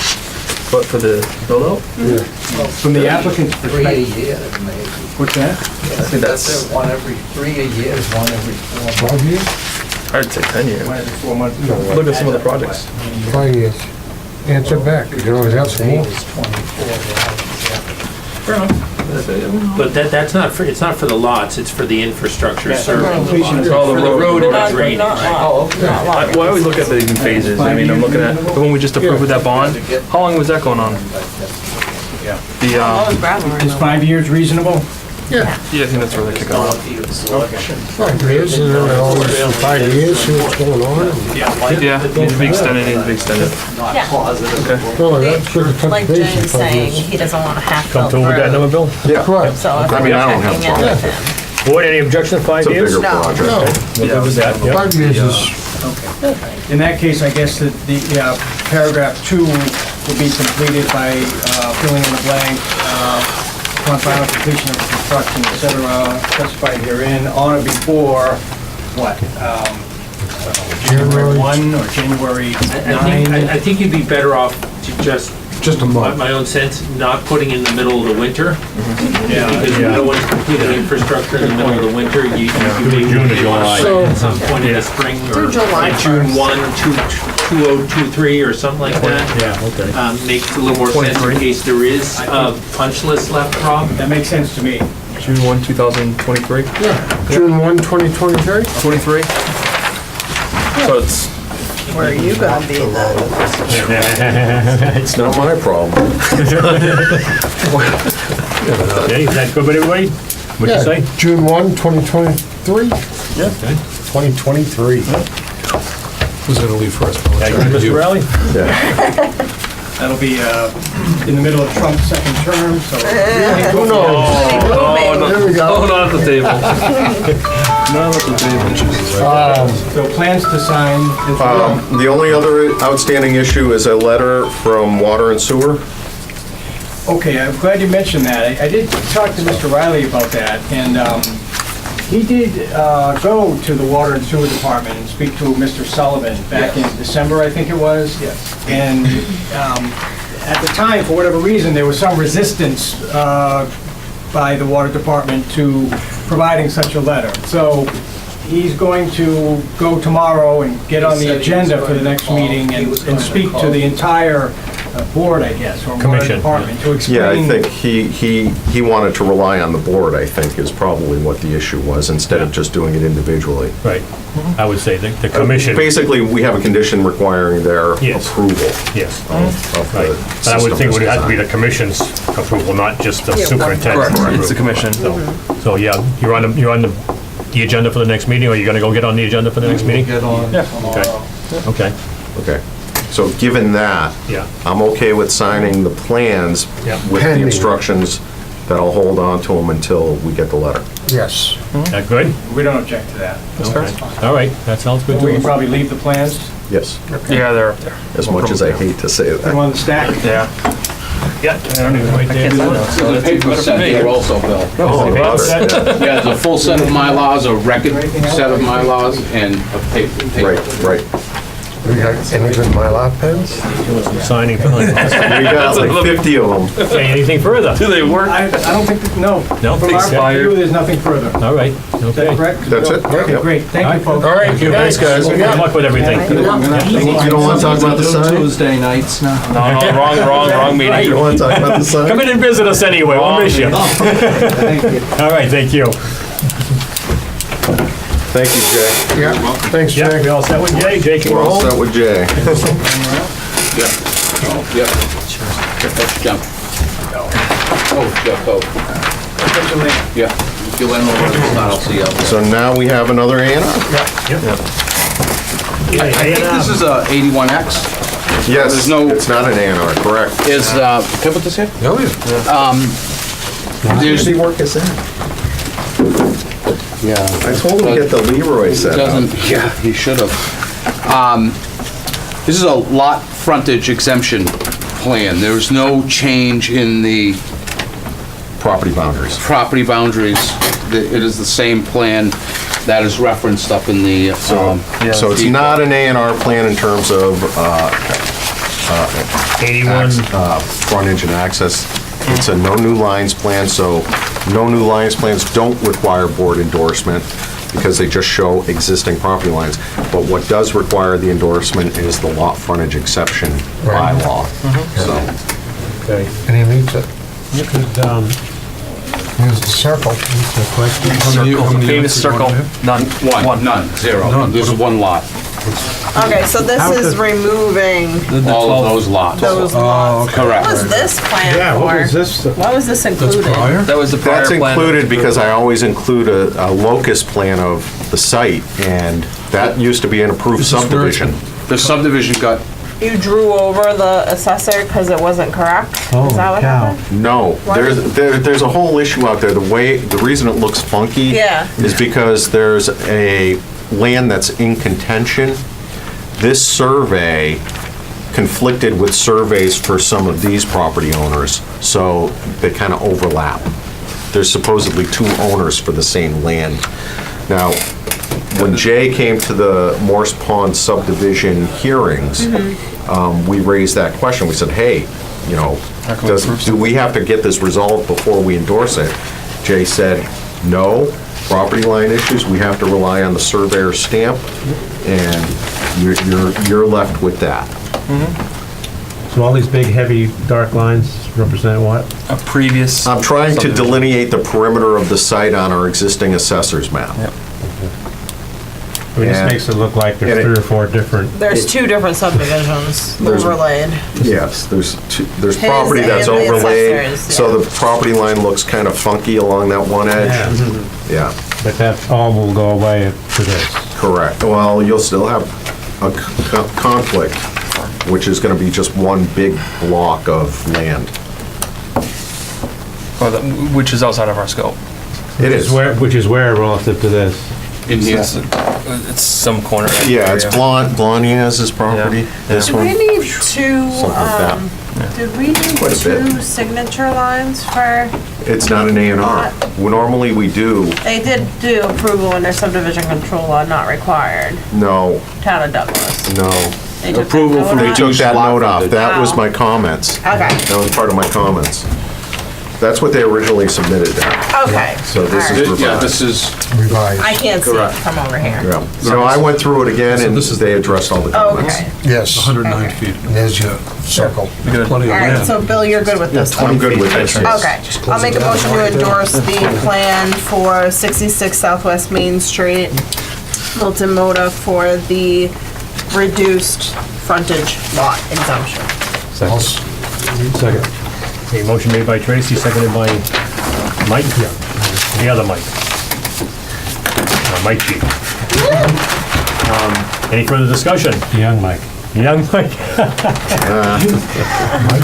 S1: for the build-out?
S13: From the applicant's
S7: 3 a
S13: perspective...
S7: year, maybe.
S13: What's that?
S1: I think that's,
S7: One every 3 a year is one every 4 months.
S10: 5 years?
S1: I'd say 10 years.
S13: One every 4 months.
S1: Look at some of the projects.
S10: 5 years. Answer back, you can always have some more.
S7: Is 24,
S1: Fair enough.
S9: But it's not for the lots, it's for the infrastructure serving the
S13: completion
S9: lots.
S13: of-
S1: all the
S9: For the road and the drainage.
S7: Oh, okay.
S1: Well, I always look at these in phases. I mean, I'm looking at the one we just approved with that bond. How long was that going on?
S13: Yeah.
S1: The,
S13: Is 5 years reasonable?
S10: Yeah,
S1: yeah, I think that's where they're kicking off.
S10: 5 years, and then always 5 years, see what's going on.
S1: Yeah, needs to be extended, needs to be extended.
S11: Yeah,
S10: Oh, that's good to touch
S11: like
S10: base in
S11: Jane's
S10: 5
S11: saying,
S10: years.
S11: he doesn't want a half-built
S2: Come through with that number,
S11: road.
S2: Bill?
S4: Yeah,
S10: Correct.
S11: So if
S4: I mean, I don't have a
S11: checking in
S4: problem.
S11: with him.
S2: Board, any objection to 5
S4: it's a
S2: years?
S4: bigger project.
S10: No,
S2: We're good with that, yeah.
S10: 5 years is,
S13: In that case, I guess that the paragraph 2 will be completed by filling in the blank, upon final completion of the construction, et cetera, specified herein, on or before, what? January 1 or January 9?
S9: I think you'd be better off to just
S10: just a month.
S9: my own sense, not putting in the middle of the winter.
S13: Yeah,
S9: Because you don't want to complete the infrastructure in the middle of the winter. You may
S2: June or July.
S9: at some point in the spring or
S5: July
S9: like June
S5: 1st.
S9: 1, 2023 or something like that.
S2: Yeah, okay.
S9: Makes a little more sense in
S1: 23.
S9: case there is a punch list left, Rob.
S13: That makes sense to me.
S1: June 1, 2023?
S10: June 1, 2023?
S1: 23? So it's,
S5: Where are you gonna be then?
S4: It's not my problem.
S2: Okay, is that good with everybody? What'd you say?
S10: June 1, 2023?
S1: yeah.
S10: 2023.
S6: Who's gonna leave first?
S2: Thank you, Mr. Riley.
S13: That'll be in the middle of Trump's second term, so.
S3: Who knows? There we go.
S1: Oh, not at the table. Not at the table.
S13: So plans to sign.
S4: The only other outstanding issue is a letter from Water and Sewer.
S13: Okay, I'm glad you mentioned that. I did talk to Mr. Riley about that, and he did go to the Water and Sewer Department and speak to Mr. Sullivan back in December, I think it was. Yes. And at the time, for whatever reason, there was some resistance by the Water Department to providing such a letter. So he's going to go tomorrow and get on the agenda for the next meeting and speak to the entire board, I guess, or Water
S2: Commission.
S13: Department to explain.
S4: Yeah, I think he wanted to rely on the board, I think, is probably what the issue was, instead of just doing it individually.
S2: Right. I would say the commission,
S4: Basically, we have a condition requiring their
S2: Yes.
S4: approval
S2: yes.
S4: of
S2: Right.
S4: the
S2: But I would
S4: system
S2: think it
S4: as
S2: would have to be the
S4: designed.
S2: commission's approval, not just the
S5: Yeah,
S2: superintendent's
S1: Correct, it's the
S2: approval.
S1: commission.
S2: So, yeah, you're on the agenda for the next meeting, or you're gonna go get on the agenda for the next meeting?
S6: Get on.
S2: Okay, okay,
S4: Okay, so given that,
S2: yeah.
S4: I'm okay with signing the plans
S2: Yeah.
S4: with the
S10: Pending.
S4: instructions that I'll hold on to them until we get the letter.
S10: Yes.
S2: That good?
S13: We don't object to that.
S2: Okay. All right, that sounds good
S13: We
S2: to
S13: can
S2: us.
S13: probably leave the plans.
S4: Yes,
S1: Yeah, they're up there.
S4: as much as I hate to say
S13: Put them
S4: that.
S13: on the stack.
S1: Yeah. Yeah, I don't even, I can't sign those, so
S14: The
S1: that's even
S14: paper
S1: better for
S14: set
S1: me.
S14: there also, Bill.
S4: Oh, Robert,
S14: Yeah, there's a full set of MyLaws, a record set of MyLaws, and a paper.
S4: right, right.
S10: We got any good Mylar pens?
S2: Signing for the,
S4: We got like 50 of them.
S2: okay, anything further?
S1: Do they work?
S13: I don't think, no.
S2: No?
S13: From our
S1: Expired.
S13: view, there's nothing further. Is
S2: All right,
S13: that
S2: okay.
S13: correct?
S4: That's it?
S13: Okay,
S4: Yep.
S13: great. Thank you, folks.
S10: All right,
S4: Thanks, guys.
S2: Good luck with everything.
S4: You don't want to talk about the sign?
S14: Tuesday nights now.
S1: No, wrong
S4: You
S1: meeting.
S4: don't want to talk about the sign?
S2: Come in and visit us anyway, we'll miss you.
S13: Thank you.
S2: All right, thank you.
S4: Thank you, Jay.
S10: Yeah, thanks,
S2: Yeah, we
S10: Jay.
S2: all set with Jay? Jay can
S4: We're
S2: go
S4: all
S2: home?
S4: set with Jay.
S14: Yep. That's Jump. Oh, Jeff, oh. Yeah. If you let me know when it's not, I'll see you out there.
S4: So now we have another A&R?
S14: I think this is a 81X.
S4: Yes,
S14: There's no-
S4: it's not an A&R, correct.
S14: Is, can I put this here?
S6: Oh, yeah.
S14: There's,
S4: work us in?
S14: yeah.
S4: I told him to get the Leroy set up.
S14: Doesn't, yeah, he should have. This is a lot frontage exemption plan. There's no change in the
S4: Property boundaries.
S14: property boundaries. It is the same plan that is referenced up in the,
S4: So it's not an A&R plan in terms of
S2: 81,
S4: frontage and access. It's a no new lines plan, so no new lines plans don't require board endorsement because they just show existing property lines. But what does require the endorsement is the lot frontage exception bylaw. So,
S2: okay.
S10: And he meets it.
S8: You could,
S10: Here's the circle.
S8: answer a question.
S6: How many
S1: Famous
S6: units do you
S1: circle,
S6: want here?
S1: none.
S14: none, zero.
S6: None.
S14: There's one lot,
S5: Okay, so this is removing
S14: all of those lots.
S5: those lots.
S14: Correct.
S5: What was this plan
S8: Yeah, what was
S5: for?
S8: this?
S5: Why was this
S6: That's
S5: included?
S6: prior?
S1: That was the prior
S4: that's
S1: plan.
S4: included because I always include a locus plan of the site, and that used to be an approved
S6: This is where it's-
S4: subdivision.
S14: The subdivision got,
S5: You drew over the assessor because it wasn't correct? Is that
S8: Holy
S5: what
S8: cow.
S5: happened?
S4: No,
S5: Why
S4: there's a whole issue out there. The reason it looks funky
S5: Yeah.
S4: is because there's a land that's in contention. This survey conflicted with surveys for some of these property owners, so they kind of overlap. There's supposedly two owners for the same land. Now, when Jay came to the Morse Pond subdivision hearings, we raised that question. We said, hey, you know, do we have to get this resolved before we endorse it? Jay said, no, property line issues, we have to rely on the surveyor's stamp, and you're left with that.
S8: So all these big, heavy, dark lines represent what?
S1: A previous.
S4: I'm trying to
S1: subdivision.
S4: delineate the perimeter of the site on our existing assessor's map.
S1: Yep.
S8: I mean, this
S4: And-
S8: makes it look like
S4: and
S8: there's
S4: it-
S8: 3 or 4 different.
S5: There's two different subdivisions
S4: There's-
S5: overlaid.
S4: Yes, there's
S5: His
S4: property that's
S5: and the
S4: overlaid,
S5: assessor's,
S4: so
S5: yeah.
S4: the property line looks kind of funky along that one edge. Yeah,
S8: But that all will go away for this.
S4: correct. Well, you'll still have a conflict which is gonna be just one big block of land.
S1: Which is outside of our scope.
S4: It is.
S8: Which is where relative to this?
S1: In here. It's some corner.
S4: Yeah, it's Blondiaz's property,
S1: Yeah.
S4: this
S11: Did we
S4: one.
S11: need two,
S4: Something like that.
S11: did we need
S4: Quite a bit.
S11: two signature lines for,
S4: It's not an A&R. Normally we do,
S11: they did do approval under subdivision control law not required,
S4: no,
S11: town of Douglas.
S4: no.
S11: They took that
S14: Approval
S11: note
S14: from
S4: They
S11: off?
S4: took that note off. That was
S11: Oh.
S4: my comments.
S11: Okay,
S4: That was part of my comments. That's what they originally submitted there.
S11: okay.
S4: So this is
S11: Alright.
S14: Yeah, this is,
S10: Revised.
S11: I can't see it from over here.
S4: Yeah. So I went through it again
S6: So
S4: and
S6: this is-
S4: they addressed all the comments.
S11: Okay,
S10: Yes,
S6: 109
S11: Okay.
S6: feet.
S10: there's your circle.
S6: Plenty of
S11: alright,
S6: land.
S11: so Bill, you're good with this one?
S4: I'm good with this. yes.
S11: Okay, I'll make a motion to endorse the plan for 66 Southwest Main Street, Milton Moda, for the reduced frontage lot exemption.
S8: Second.
S2: A motion made by Tracy, seconded by Mike. The other Mike. Mike G. Any further discussion?
S8: Young Mike.
S2: Young Mike.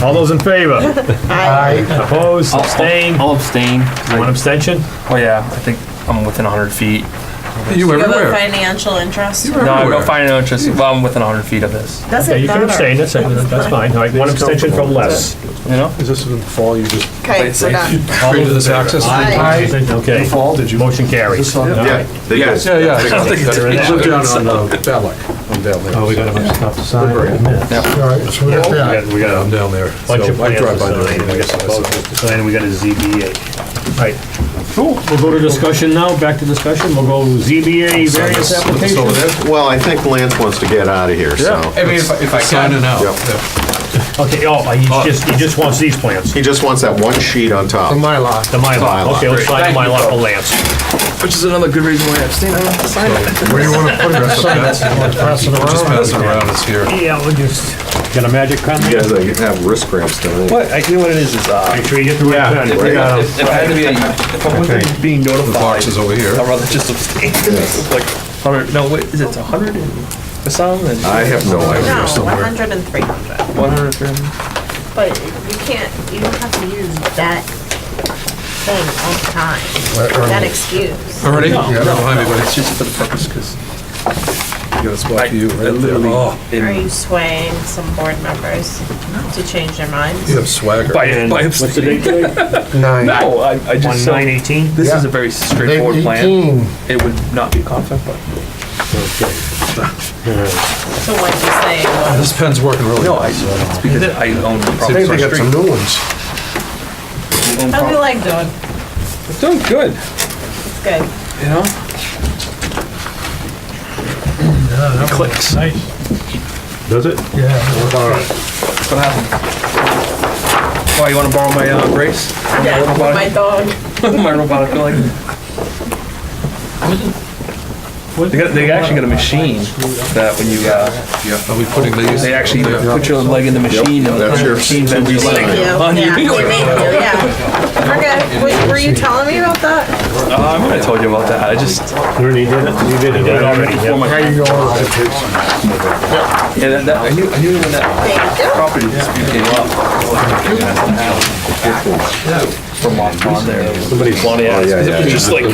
S2: All those in favor?
S10: Aye.
S2: Opposed, abstained,
S1: I'll abstain.
S2: one abstention?
S1: Oh yeah, I think I'm within 100 feet.
S6: You
S11: You have a
S6: everywhere.
S11: financial interest?
S1: No, I don't
S6: Everywhere.
S1: find no interest. Well, I'm within 100 feet of this.
S2: Okay,
S11: Doesn't
S2: you can
S11: matter.
S2: abstain, that's fine. All right, one abstention from Les.
S1: You know?
S6: Is this in the fall, you just
S11: Okay, we're done.
S6: created this access?
S11: Aye.
S2: Okay.
S6: Fall, did you?
S2: Motion carries. All
S4: Yeah,
S2: right.
S4: they did.
S6: Yeah, yeah.
S1: I don't think it's
S2: Better in
S6: I live
S2: that.
S6: down on Balak. I'm down there.
S8: Oh, we got a bunch of stuff to sign.
S10: All right, so we got that.
S2: We got
S6: I'm
S2: a
S6: down there.
S2: bunch of
S6: So I
S2: plans
S6: drive
S2: to
S6: by there
S2: sign,
S6: every
S2: we
S6: day,
S2: got some
S6: so I saw
S2: vouchers
S6: it.
S2: to sign, we got a ZBA. Right. Cool, we'll go to discussion now, back to discussion, we'll go ZBA various
S6: Over
S2: application.
S6: there?
S4: Well, I think Lance wants to get out of here, so.
S14: I mean, if I
S6: Signing
S14: can,
S6: out.
S4: Yep.
S6: Yeah.
S2: Okay, he just wants these plans.
S4: He just wants that one sheet on top.
S10: The Mylar.
S2: The Mylar,
S4: Mylar.
S2: okay, let's sign the Mylar for Lance.
S1: Which is another good reason why I abstain. I don't have to sign it.
S10: Where do you want to put it? Pass it
S6: Just
S10: around?
S6: passing around, it's here.
S2: Yeah, we'll just, got a magic pen?
S4: You guys have wrist cramps tonight.
S1: What? You know what it is? It's
S2: Make sure you get the right pen.
S1: if I had to be, if I wasn't being
S6: The
S1: notified,
S6: box is over here.
S1: I'd rather just abstain. Like 100. No, wait, is it 100 and some and
S4: I have no idea.
S11: No, 100 and 300.
S1: 100, 300?
S11: But you can't, you don't have to use that thing all the time, that excuse.
S6: Already?
S1: No,
S6: Behind me,
S1: but
S6: buddy.
S1: it's just for the purpose because
S6: You got a spot for you
S1: I
S6: right there.
S1: literally
S6: Oh,
S11: Are you swaying some board members to change their minds?
S6: you have swagger.
S1: by
S2: What's the date
S1: abstaining.
S2: today?
S10: Nine.
S1: No, I just
S2: 1/9/18?
S1: This
S10: Yeah.
S1: is a very straightforward plan.
S10: 18.
S1: It would not be a conflict, but
S11: So what you say was,
S6: This pen's working really
S1: no,
S6: nice.
S1: it's because I own the
S10: I
S1: property.
S10: think they got some new ones.
S11: how's your leg doing?
S1: It's doing good,
S11: It's good.
S1: you know? It clicks.
S8: Does it?
S1: What happened? Why, you wanna borrow my brace?
S11: Yeah, with my dog.
S1: My robotic leg? They actually got a machine that when you,
S6: Are we putting these?
S1: they actually put your leg in the machine and
S4: That's
S1: the
S4: your
S1: machine bends your leg.
S11: Thank you.
S1: on you.
S11: Yeah, thank you, yeah. Okay, were you telling me about that?
S1: I might have told you about that, I just,
S8: You already did it? You did it already.
S1: before my,
S10: There you go.
S1: yeah, I knew when that
S11: Thank you.
S1: property dispute came up. From on there.
S8: Somebody's.
S1: Well, yeah,
S4: yeah,
S1: it was just like,
S4: Ugly.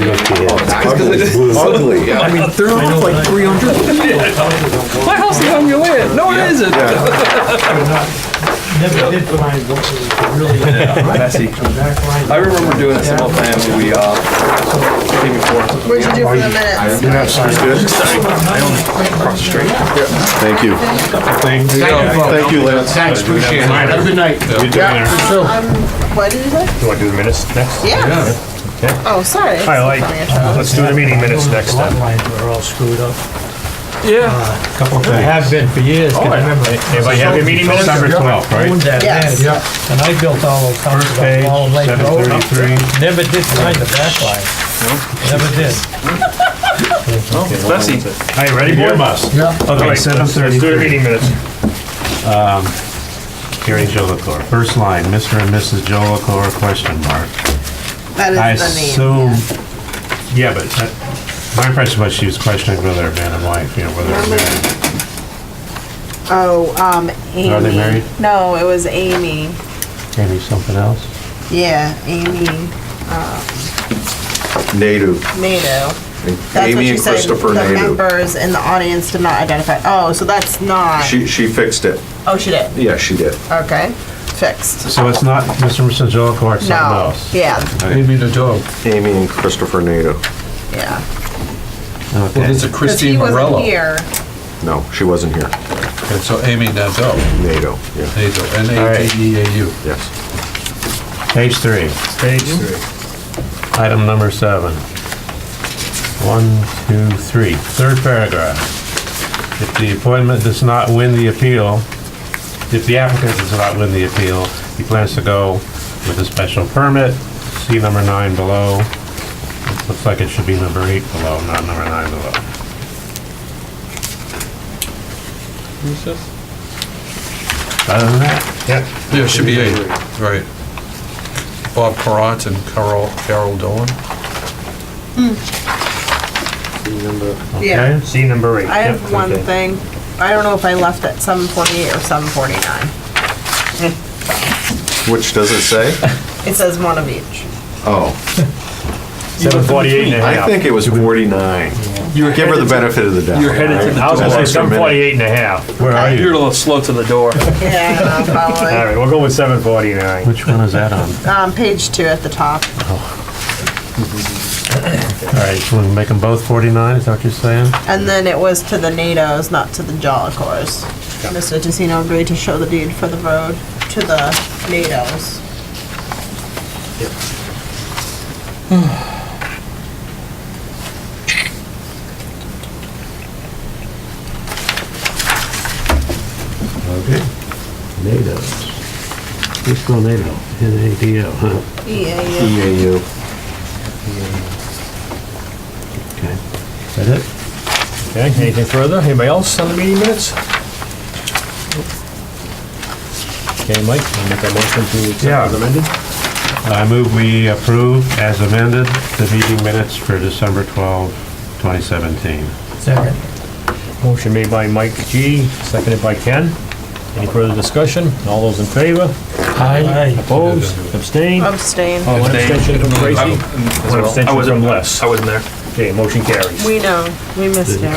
S1: I mean, they're off like 300. My house is on your land. No, it isn't.
S13: Never did when I really.
S1: Messy. I remember doing a similar plan when we, came before.
S11: What'd you do for the minutes?
S4: That's good.
S1: I own across the street.
S4: Thank you. Thank you, Lance.
S14: thanks, appreciate it. Have a good night.
S11: What did you say?
S2: You want to do the minutes next?
S11: Yeah. Oh, sorry.
S2: All right, let's do the meeting minutes next
S13: Lot
S2: time.
S13: lines were all screwed up.
S1: Yeah.
S8: Couple
S13: They have been for years, can you remember?
S2: Anybody have your meeting minutes?
S8: December 12th, right?
S13: Owned that
S11: Yes.
S13: land, and I built all those houses
S8: First page,
S13: on Wall Lake Road.
S8: 733.
S13: Never did sign the back line. Never did.
S1: Messy.
S2: All right, ready, board?
S10: Yeah.
S2: Okay, let's do the meeting minutes.
S8: Gary Jolicoeur. First line, Mr. and Mrs. Jolicoeur, question mark.
S11: That
S8: I
S11: is the name.
S8: assume, yeah, but my impression was she was questioning whether man and wife, whether they're married.
S11: Amy.
S8: Are they married?
S11: No, it was Amy.
S8: Maybe something else?
S11: Yeah, Amy
S4: Native.
S11: Nato. That's what
S4: Amy
S11: she
S4: and
S11: said.
S4: Christopher
S11: The
S4: Native.
S11: members in the audience did not identify. Oh, so that's not.
S4: She fixed it.
S11: Oh, she did.
S4: Yeah, she did.
S11: Okay, fixed.
S8: So it's not Mr. and Mrs. Joe or something
S11: No.
S8: else?
S11: Yeah.
S6: Amy the dog.
S4: Amy and Christopher Native.
S11: Yeah.
S6: Well,
S8: Okay.
S6: there's a
S11: 'Cause
S6: Christine
S11: he wasn't
S6: Morello.
S11: here.
S4: No, she wasn't here.
S6: Okay, so Amy Nadeau.
S4: NATO, yeah,
S6: Nadeau, N-A-D-E-A-U.
S4: yes.
S8: Page 3.
S2: Page 3.
S8: Item number 7. 1, 2, 3. Third paragraph. If the appointment does not win the appeal, if the applicant does not win the appeal, he plans to go with a special permit. See number 9 below. It looks like it should be number 8 below, not number 9 below.
S1: Who's this?
S8: Other than that,
S2: Yep.
S6: Yeah, it should be 8, right. Bob Perrott and Carol Dolan.
S11: Yeah.
S8: okay?
S2: See number 8.
S11: I have
S2: Yep,
S11: one
S2: okay.
S11: thing. I don't know if I left at 7:48 or 7:49.
S4: Which does it say?
S11: It says one of each.
S4: Oh,
S2: 7:48 and a half.
S4: I think it was 49.
S1: You're
S4: Give her the
S1: headed
S4: benefit of the doubt.
S1: You're headed to the
S2: I was gonna say
S4: Extra minute.
S2: 7:48 and a half.
S8: Where are
S1: You're a
S8: you?
S1: little slow to the door.
S11: Yeah,
S2: All
S11: probably.
S2: right, we'll go with 7:49.
S8: Which one is that on?
S11: Page 2 at the top.
S8: All right, so we'll make them both 49, is that what you're saying?
S11: And then it was to the NATOs, not to the Jollicors. Mr. Tessino agreed to show the deed for the road to the NATOs.
S8: Okay. NATOs. Let's go NATO. N-A-D-O, huh?
S11: Yeah.
S4: EAU.
S8: Okay. Is that it?
S2: Okay, anything further? Anybody else on the meeting minutes? Okay, Mike, I'll make a motion to accept
S8: Yeah.
S2: as amended.
S8: I move we approve as amended the meeting minutes for December 12, 2017.
S2: Second. Motion made by Mike G, seconded by Ken. Any further discussion? All those in favor? Aye. Opposed? Abstained?
S11: Abstain.
S2: Oh, one abstention from Tracy? One abstention from Les.
S1: I wasn't there.
S2: Okay, motion carries.
S11: We know. We missed you.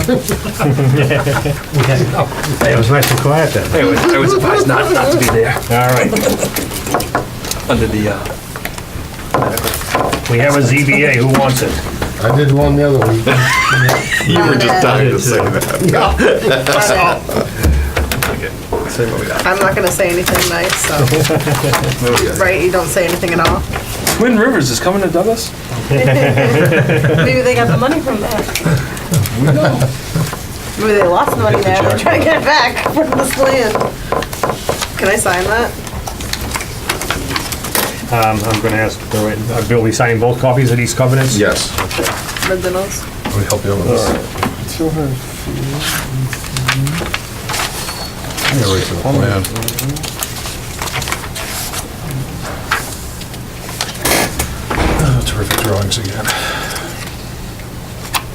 S8: Hey, it was nice and quiet then.
S1: I was advised not to be there
S2: All right,
S1: under the,
S2: we have a ZBA, who wants it?
S10: I did one the other week.
S4: You were just dying to say that.
S1: say what we got.
S11: I'm not gonna say anything nice, so. Right, you don't say anything at all?
S1: Twin Rivers is coming to Douglas?
S11: Maybe they got the money from that. Maybe they lost the money there, they're trying to get it back from this land. Can I sign that?
S2: I'm gonna ask, Bill, we signing both copies of these covenants?
S4: Yes.
S11: Originals?
S6: Let me help you out with this. Yeah, right to the plan. Oh, terrific drawings again.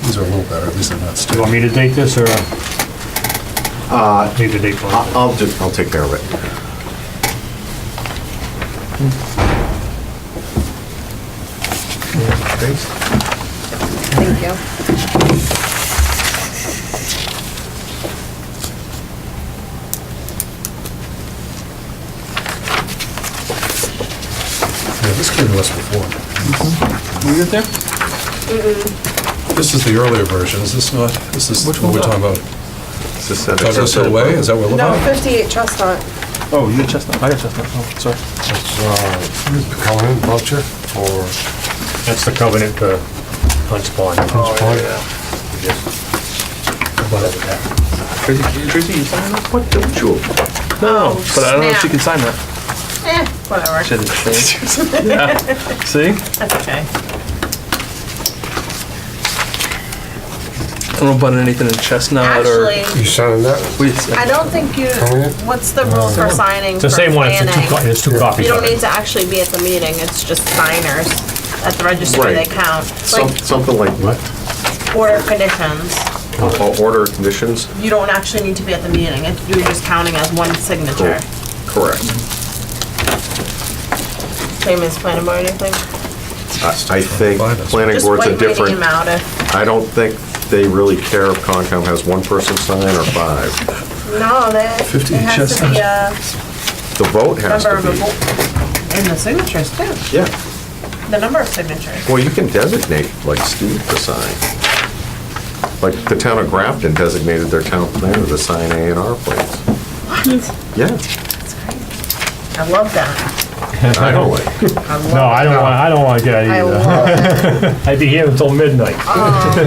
S6: These are a little better, at least they're not
S2: Do you
S6: sticky.
S2: want me to date this, or? Need to date for it.
S4: I'll take care of it.
S11: Thank you.
S6: Yeah, this came to us before.
S1: Were you there?
S6: This is the earlier version, is this not, is this what we're talking about?
S4: It's just that
S6: Douglas Hill Way, is that what we're looking
S11: No,
S6: at?
S11: 58 Chestnut.
S1: Oh, you got Chestnut. I got Chestnut. Oh, sorry.
S10: The covenant voucher for
S2: That's the covenant for Hunts Pond.
S1: Tracy, you sign that?
S4: What don't you?
S1: No, but I don't know if she
S11: snap.
S1: can sign that.
S11: Whatever.
S1: Should it Yeah. See?
S11: That's okay.
S1: I don't know about anything in Chestnut or.
S11: Actually,
S10: you signing that?
S11: I don't think you, what's the rule for signing
S2: It's the
S11: for
S2: same one,
S11: planning?
S2: it's two copies
S11: You
S2: of
S11: don't need
S2: it.
S11: to actually be at the meeting, it's just signers. At the registry,
S4: Right.
S11: they count. Like
S4: Something like what?
S11: order of conditions.
S4: Order of conditions?
S11: You don't actually need to be at the meeting, you're just counting as one signature.
S4: Correct.
S11: Same as planning board, I think.
S4: I think planning
S11: Just
S4: board's a
S11: white writing
S4: different,
S11: him out if,
S4: I don't think they really care if Concom has one person sign or 5.
S11: no, it
S1: 50
S11: has to be a
S4: The vote has
S11: number
S4: to
S11: of a
S4: be.
S11: vote. And the signatures too,
S4: Yeah.
S11: the number of signatures.
S4: Well, you can designate, like Steve, to sign. Like the town of Grafton designated their town planner to sign A&R plans.
S11: What?
S4: Yeah,
S11: That's crazy. I love that.
S4: I know.
S2: No, I don't want to get
S11: I
S2: it
S11: love
S2: either.
S11: it.
S2: I'd be here until midnight.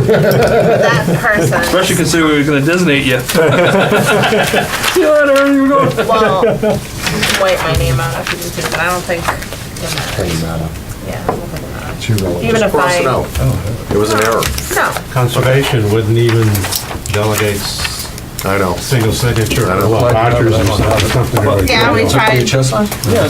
S11: That person.
S1: Especially considering we were gonna designate you. See you later, here we go.
S11: Well, wipe my name out if you need to, but I don't think it matters. Yeah, I don't think it matters. Even if
S4: Cross it
S11: I,
S4: out. It was an error.
S11: no,
S8: Conservation wouldn't even delegate
S4: I know.
S8: single signature.
S4: I know.
S8: Well, Rogers or something.
S11: yeah, we tried
S1: Yeah, that's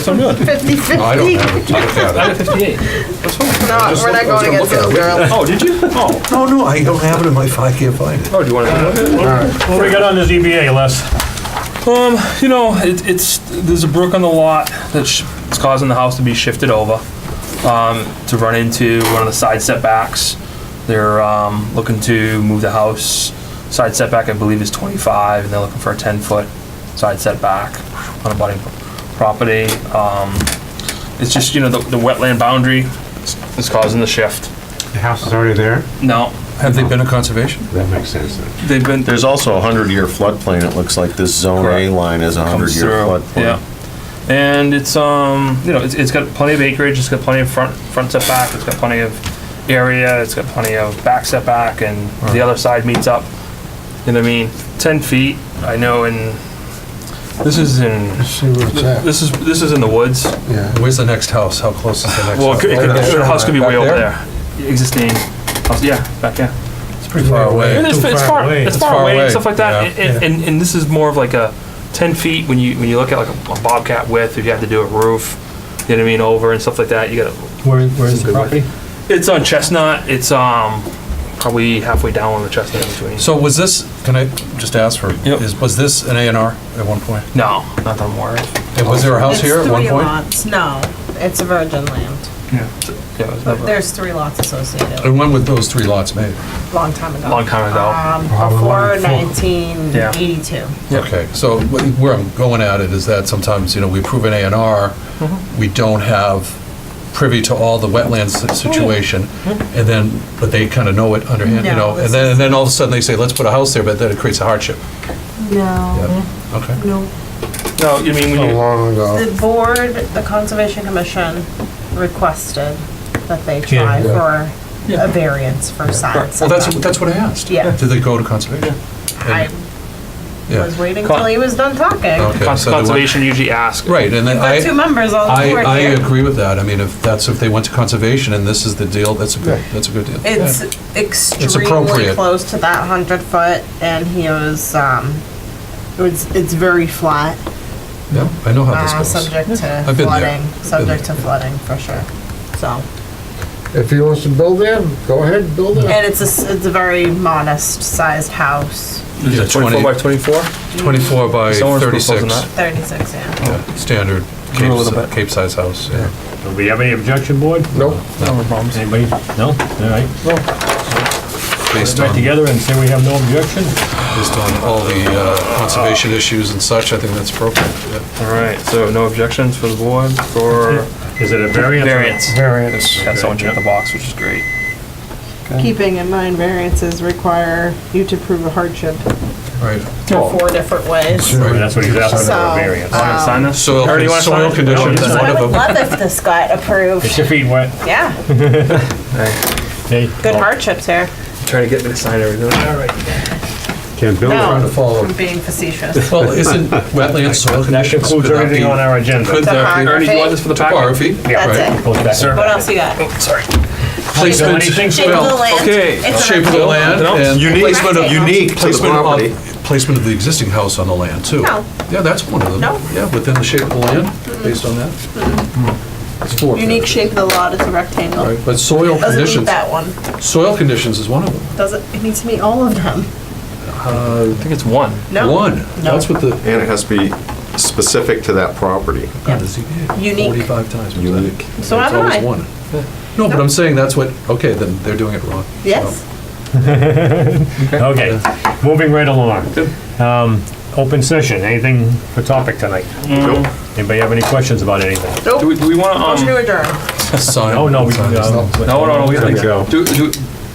S1: what I'm doing.
S11: 50/50.
S6: I don't have it.
S1: I had 58. That's fine.
S11: No, we're not going against those girls.
S1: Oh, did you? Oh,
S6: No, I don't have it in my file, I can't find it.
S1: oh, do you want to look at it?
S2: What do we got on the ZBA, Les?
S1: You know, there's a brook on the lot that's causing the house to be shifted over, to run into one of the side setbacks. They're, looking to move the house. Side setback, I believe, is 25, and they're looking for a 10-foot side setback on a budding property. It's just, you know, the wetland boundary is causing the shift.
S8: The house is already there?
S1: No,
S6: Have they been to conservation?
S8: That makes sense then.
S1: they've been,
S4: There's also a 100-year floodplain. It looks like this zone A
S1: Correct.
S4: line is a
S1: comes
S4: 100-year
S1: through,
S4: floodplain.
S1: yeah. And it's, you know, it's got plenty of acreage, it's got plenty of front setback, it's got plenty of area, it's got plenty of back setback, and the other side meets up. You know what I mean? 10 feet, I know, and this is in,
S10: See where it's at.
S1: this is in the woods.
S10: Yeah.
S6: Where's the next house? How close is the next
S1: Well,
S6: house?
S1: the house could be
S6: Back
S1: way over
S6: there?
S1: there. Existing house, yeah, back, yeah.
S6: It's pretty far away.
S1: It's
S8: Too far
S1: far,
S8: away.
S1: it's
S6: It's
S1: far
S6: far
S1: away
S6: away,
S1: and stuff like that.
S6: yeah.
S1: And this is more of like a 10 feet when you look at like a bobcat width, if you have to do a roof, you know what I mean, over and stuff like that, you gotta,
S2: Where is the property?
S1: it's on Chestnut, it's, probably halfway down on the Chestnut in between.
S6: So was this, can I just ask for,
S1: Yep.
S6: was this an A&R at one point?
S1: No, not that I'm aware of.
S6: And was there a house
S11: It's
S6: here at one
S11: 3
S6: point?
S11: lots. No, it's a virgin land.
S1: Yeah, it was never,
S11: There's 3 lots associated,
S6: And when were those 3 lots made?
S11: long time ago.
S1: long time ago.
S11: Before
S8: before.
S11: 1982.
S1: Yep.
S6: Okay, so where I'm going at it is that sometimes, you know, we approve an A&R, we don't have privy to all the wetlands situation, and then, but they kind of know it underhand, you
S11: No,
S6: know, and then all of a sudden they say, let's put a house there, but then it creates a hardship.
S11: No,
S6: Okay.
S11: no.
S1: No, you mean when
S10: So
S1: you,
S10: long ago.
S11: The board, the Conservation Commission requested that they
S2: Yeah.
S11: try for a variance for side
S6: Well,
S11: setback.
S6: that's what I asked.
S11: Yeah.
S6: Did they go to conservation?
S11: I
S6: Yeah.
S11: was waiting till he was done talking.
S6: Okay, so they went-
S1: conservation usually asks.
S6: Right, and then
S11: We've got 2 members on the board
S6: I
S11: here.
S6: agree with that. I mean, if they went to conservation and this is the deal, that's a good deal.
S11: It's extremely
S6: appropriate.
S11: close to that 100-foot, and he was, it's very flat,
S6: Yeah, I know how this goes.
S11: subject to
S6: I've been there.
S11: flooding,
S6: I've been
S11: subject to
S6: there.
S11: flooding, for sure, so.
S10: If he wants to build there, go ahead, build there.
S11: And it's a very modest-sized house,
S1: Is it 24 by 24?
S6: 24 by
S1: Someone's
S6: 36.
S1: proposing that.
S11: 36, yeah.
S6: Yeah, standard
S1: Grew a little bit.
S6: Cape size house, yeah.
S2: Do we have any objection, board?
S10: Nope.
S1: No problems.
S2: Anybody? No? All right.
S6: Based
S2: Back
S6: on,
S2: together and say we have no objection?
S6: based on all the conservation issues and such, I think that's appropriate. Yeah.
S1: All right, so no objections for the board for
S2: Is it a variance?
S1: variance.
S10: Variance.
S1: Got someone check the box, which is great.
S11: Keeping in mind variances require you to prove a hardship
S6: Right.
S11: through 4 different ways.
S2: That's what he's asking for,
S11: So,
S2: a variance.
S1: Want to sign this?
S6: Soil,
S1: Ernie, you wanna
S6: soil
S1: sign?
S6: conditions,
S1: No,
S6: one
S11: I
S6: of
S11: would
S6: them.
S11: love if this got
S2: Get
S11: approved,
S2: your feet wet.
S11: yeah,
S2: Hey.
S11: good hardships here.
S1: Trying to get me to sign everything. All right.
S8: Can't build
S6: Trying to
S8: it.
S6: follow.
S11: I'm being facetious.
S6: Well, isn't wetland soil
S2: That
S6: conditions?
S2: concludes
S6: could that
S2: everything
S6: be-
S2: on our agenda.
S6: Could that be
S1: Ernie, do you want this for the packet?
S6: topography?
S2: Yeah,
S6: right.
S11: That's it.
S2: Goes back.
S11: What else you got?
S1: Oh, sorry.
S6: Placement,
S2: Anything?
S11: Shape of the
S6: well,
S11: land.
S1: okay.
S11: It's
S6: shape of the land
S1: No,
S6: and
S4: Unique,
S6: placement of,
S4: unique to the
S6: placement
S4: property.
S6: of, placement of the existing house on the land too.
S11: No.
S6: Yeah, that's one of them.
S11: No.
S6: Yeah, within the shape of the land, based on that.
S11: Unique shape of the lot, it's a rectangle.
S6: Right, but soil
S11: Doesn't meet
S6: conditions,
S11: that one.
S6: soil conditions is one of them.
S11: Doesn't, it needs to meet all of them.
S1: I think it's one.
S11: No.
S6: One, that's what the,
S4: And it has to be specific to that property.
S6: God, the ZBA,
S11: Unique.
S6: 45 times.
S4: Unique.
S11: So
S6: It's
S11: am
S6: always
S11: I.
S6: one. No, but I'm saying that's what, okay, then they're doing it wrong.
S11: Yes.
S2: Okay, moving right along. Open session, anything for topic tonight?
S4: Nope.
S2: Anybody have any questions about anything?
S11: Nope.
S1: Do we want
S11: Motion to
S1: to,
S11: adjourn.
S6: Sign.
S2: No, we,
S1: no, we think,
S2: Go.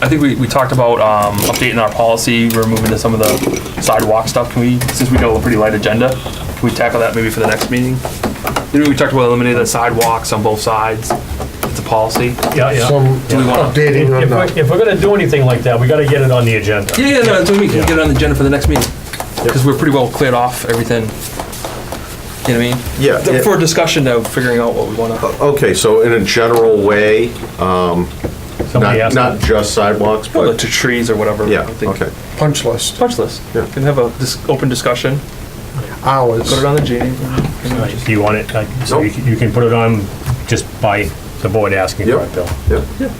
S1: I think we talked about, updating our policy, removing some of the sidewalk stuff. Can we, since we got a pretty light agenda, can we tackle that maybe for the next meeting? You know, we talked about eliminating the sidewalks on both sides. It's a policy.
S2: Yeah.
S10: Some
S1: Do we want to?
S10: updating on the,
S2: If we're gonna do anything like that, we gotta get it on the agenda.
S1: Yeah, no, that's what we can get it on the agenda for the next meeting. Because we're pretty well cleared off everything. You know what I mean?
S4: Yeah.
S1: For discussion of figuring out what we want to.
S4: Okay, so in a general way,
S2: Somebody
S4: not
S2: asked.
S4: not just sidewalks,
S1: Like
S4: but,
S1: to trees or whatever.
S4: yeah,
S1: I think.
S4: okay.
S10: punch list,
S1: Punch list.
S4: Yeah.
S1: Can have a open discussion.
S10: hours.
S1: Put it on the G.
S2: Do you want it, so
S4: Nope.
S2: you can put it on just by the board asking for
S4: Yep.
S2: it, Bill?
S4: Yeah.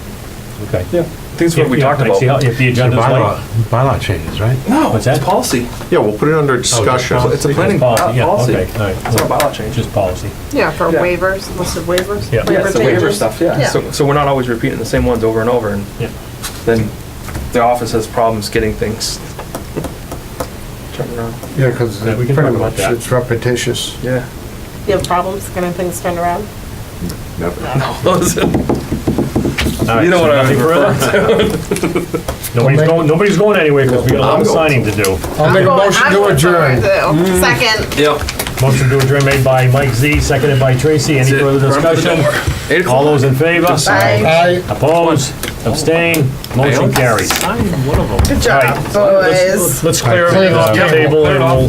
S2: Okay.
S1: Yeah. I think it's what we talked about.
S2: See how- If the agenda's light.
S8: Bylaw changes, right?
S1: No,
S2: What's
S1: it's
S2: that?
S1: policy.
S4: Yeah, we'll put it under discussion.
S1: It's a planning
S2: Policy, yeah,
S1: policy.
S2: okay, all right.
S1: It's not a bylaw change.
S2: Just policy.
S11: Yeah, for
S1: Yeah.
S11: waivers, listed waivers.
S2: Yeah.
S1: Yeah, it's the waiver
S11: changes.
S1: stuff, yeah.
S11: Yeah.
S1: So we're not always repeating the same ones over and over, and
S2: Yeah.
S1: then the office has problems getting things turned around.
S10: Yeah, because
S2: Yeah, we can
S10: pretty
S2: talk about
S10: much
S2: that.
S10: it's repetitious.
S1: Yeah.
S11: You have problems getting things turned around?
S4: Never.
S2: All right,
S1: You know
S2: so
S1: what I
S2: nothing
S1: was
S2: further? Nobody's going anywhere because we got a lot of signing to do.
S10: I'll make a motion to adjourn.
S11: Second.
S1: Yep.
S2: Motion to adjourn made by Mike Z, seconded by Tracy. Any
S1: That's it.
S2: further
S1: Run for the
S2: discussion?
S1: door. 8 o'clock.
S2: All those in favor?
S11: Bye.
S10: Aye.
S2: Opposed? Abstain? Motion carries.
S11: Good job, boys.
S2: Let's clear everything off the
S10: Clean it up.
S2: table and we'll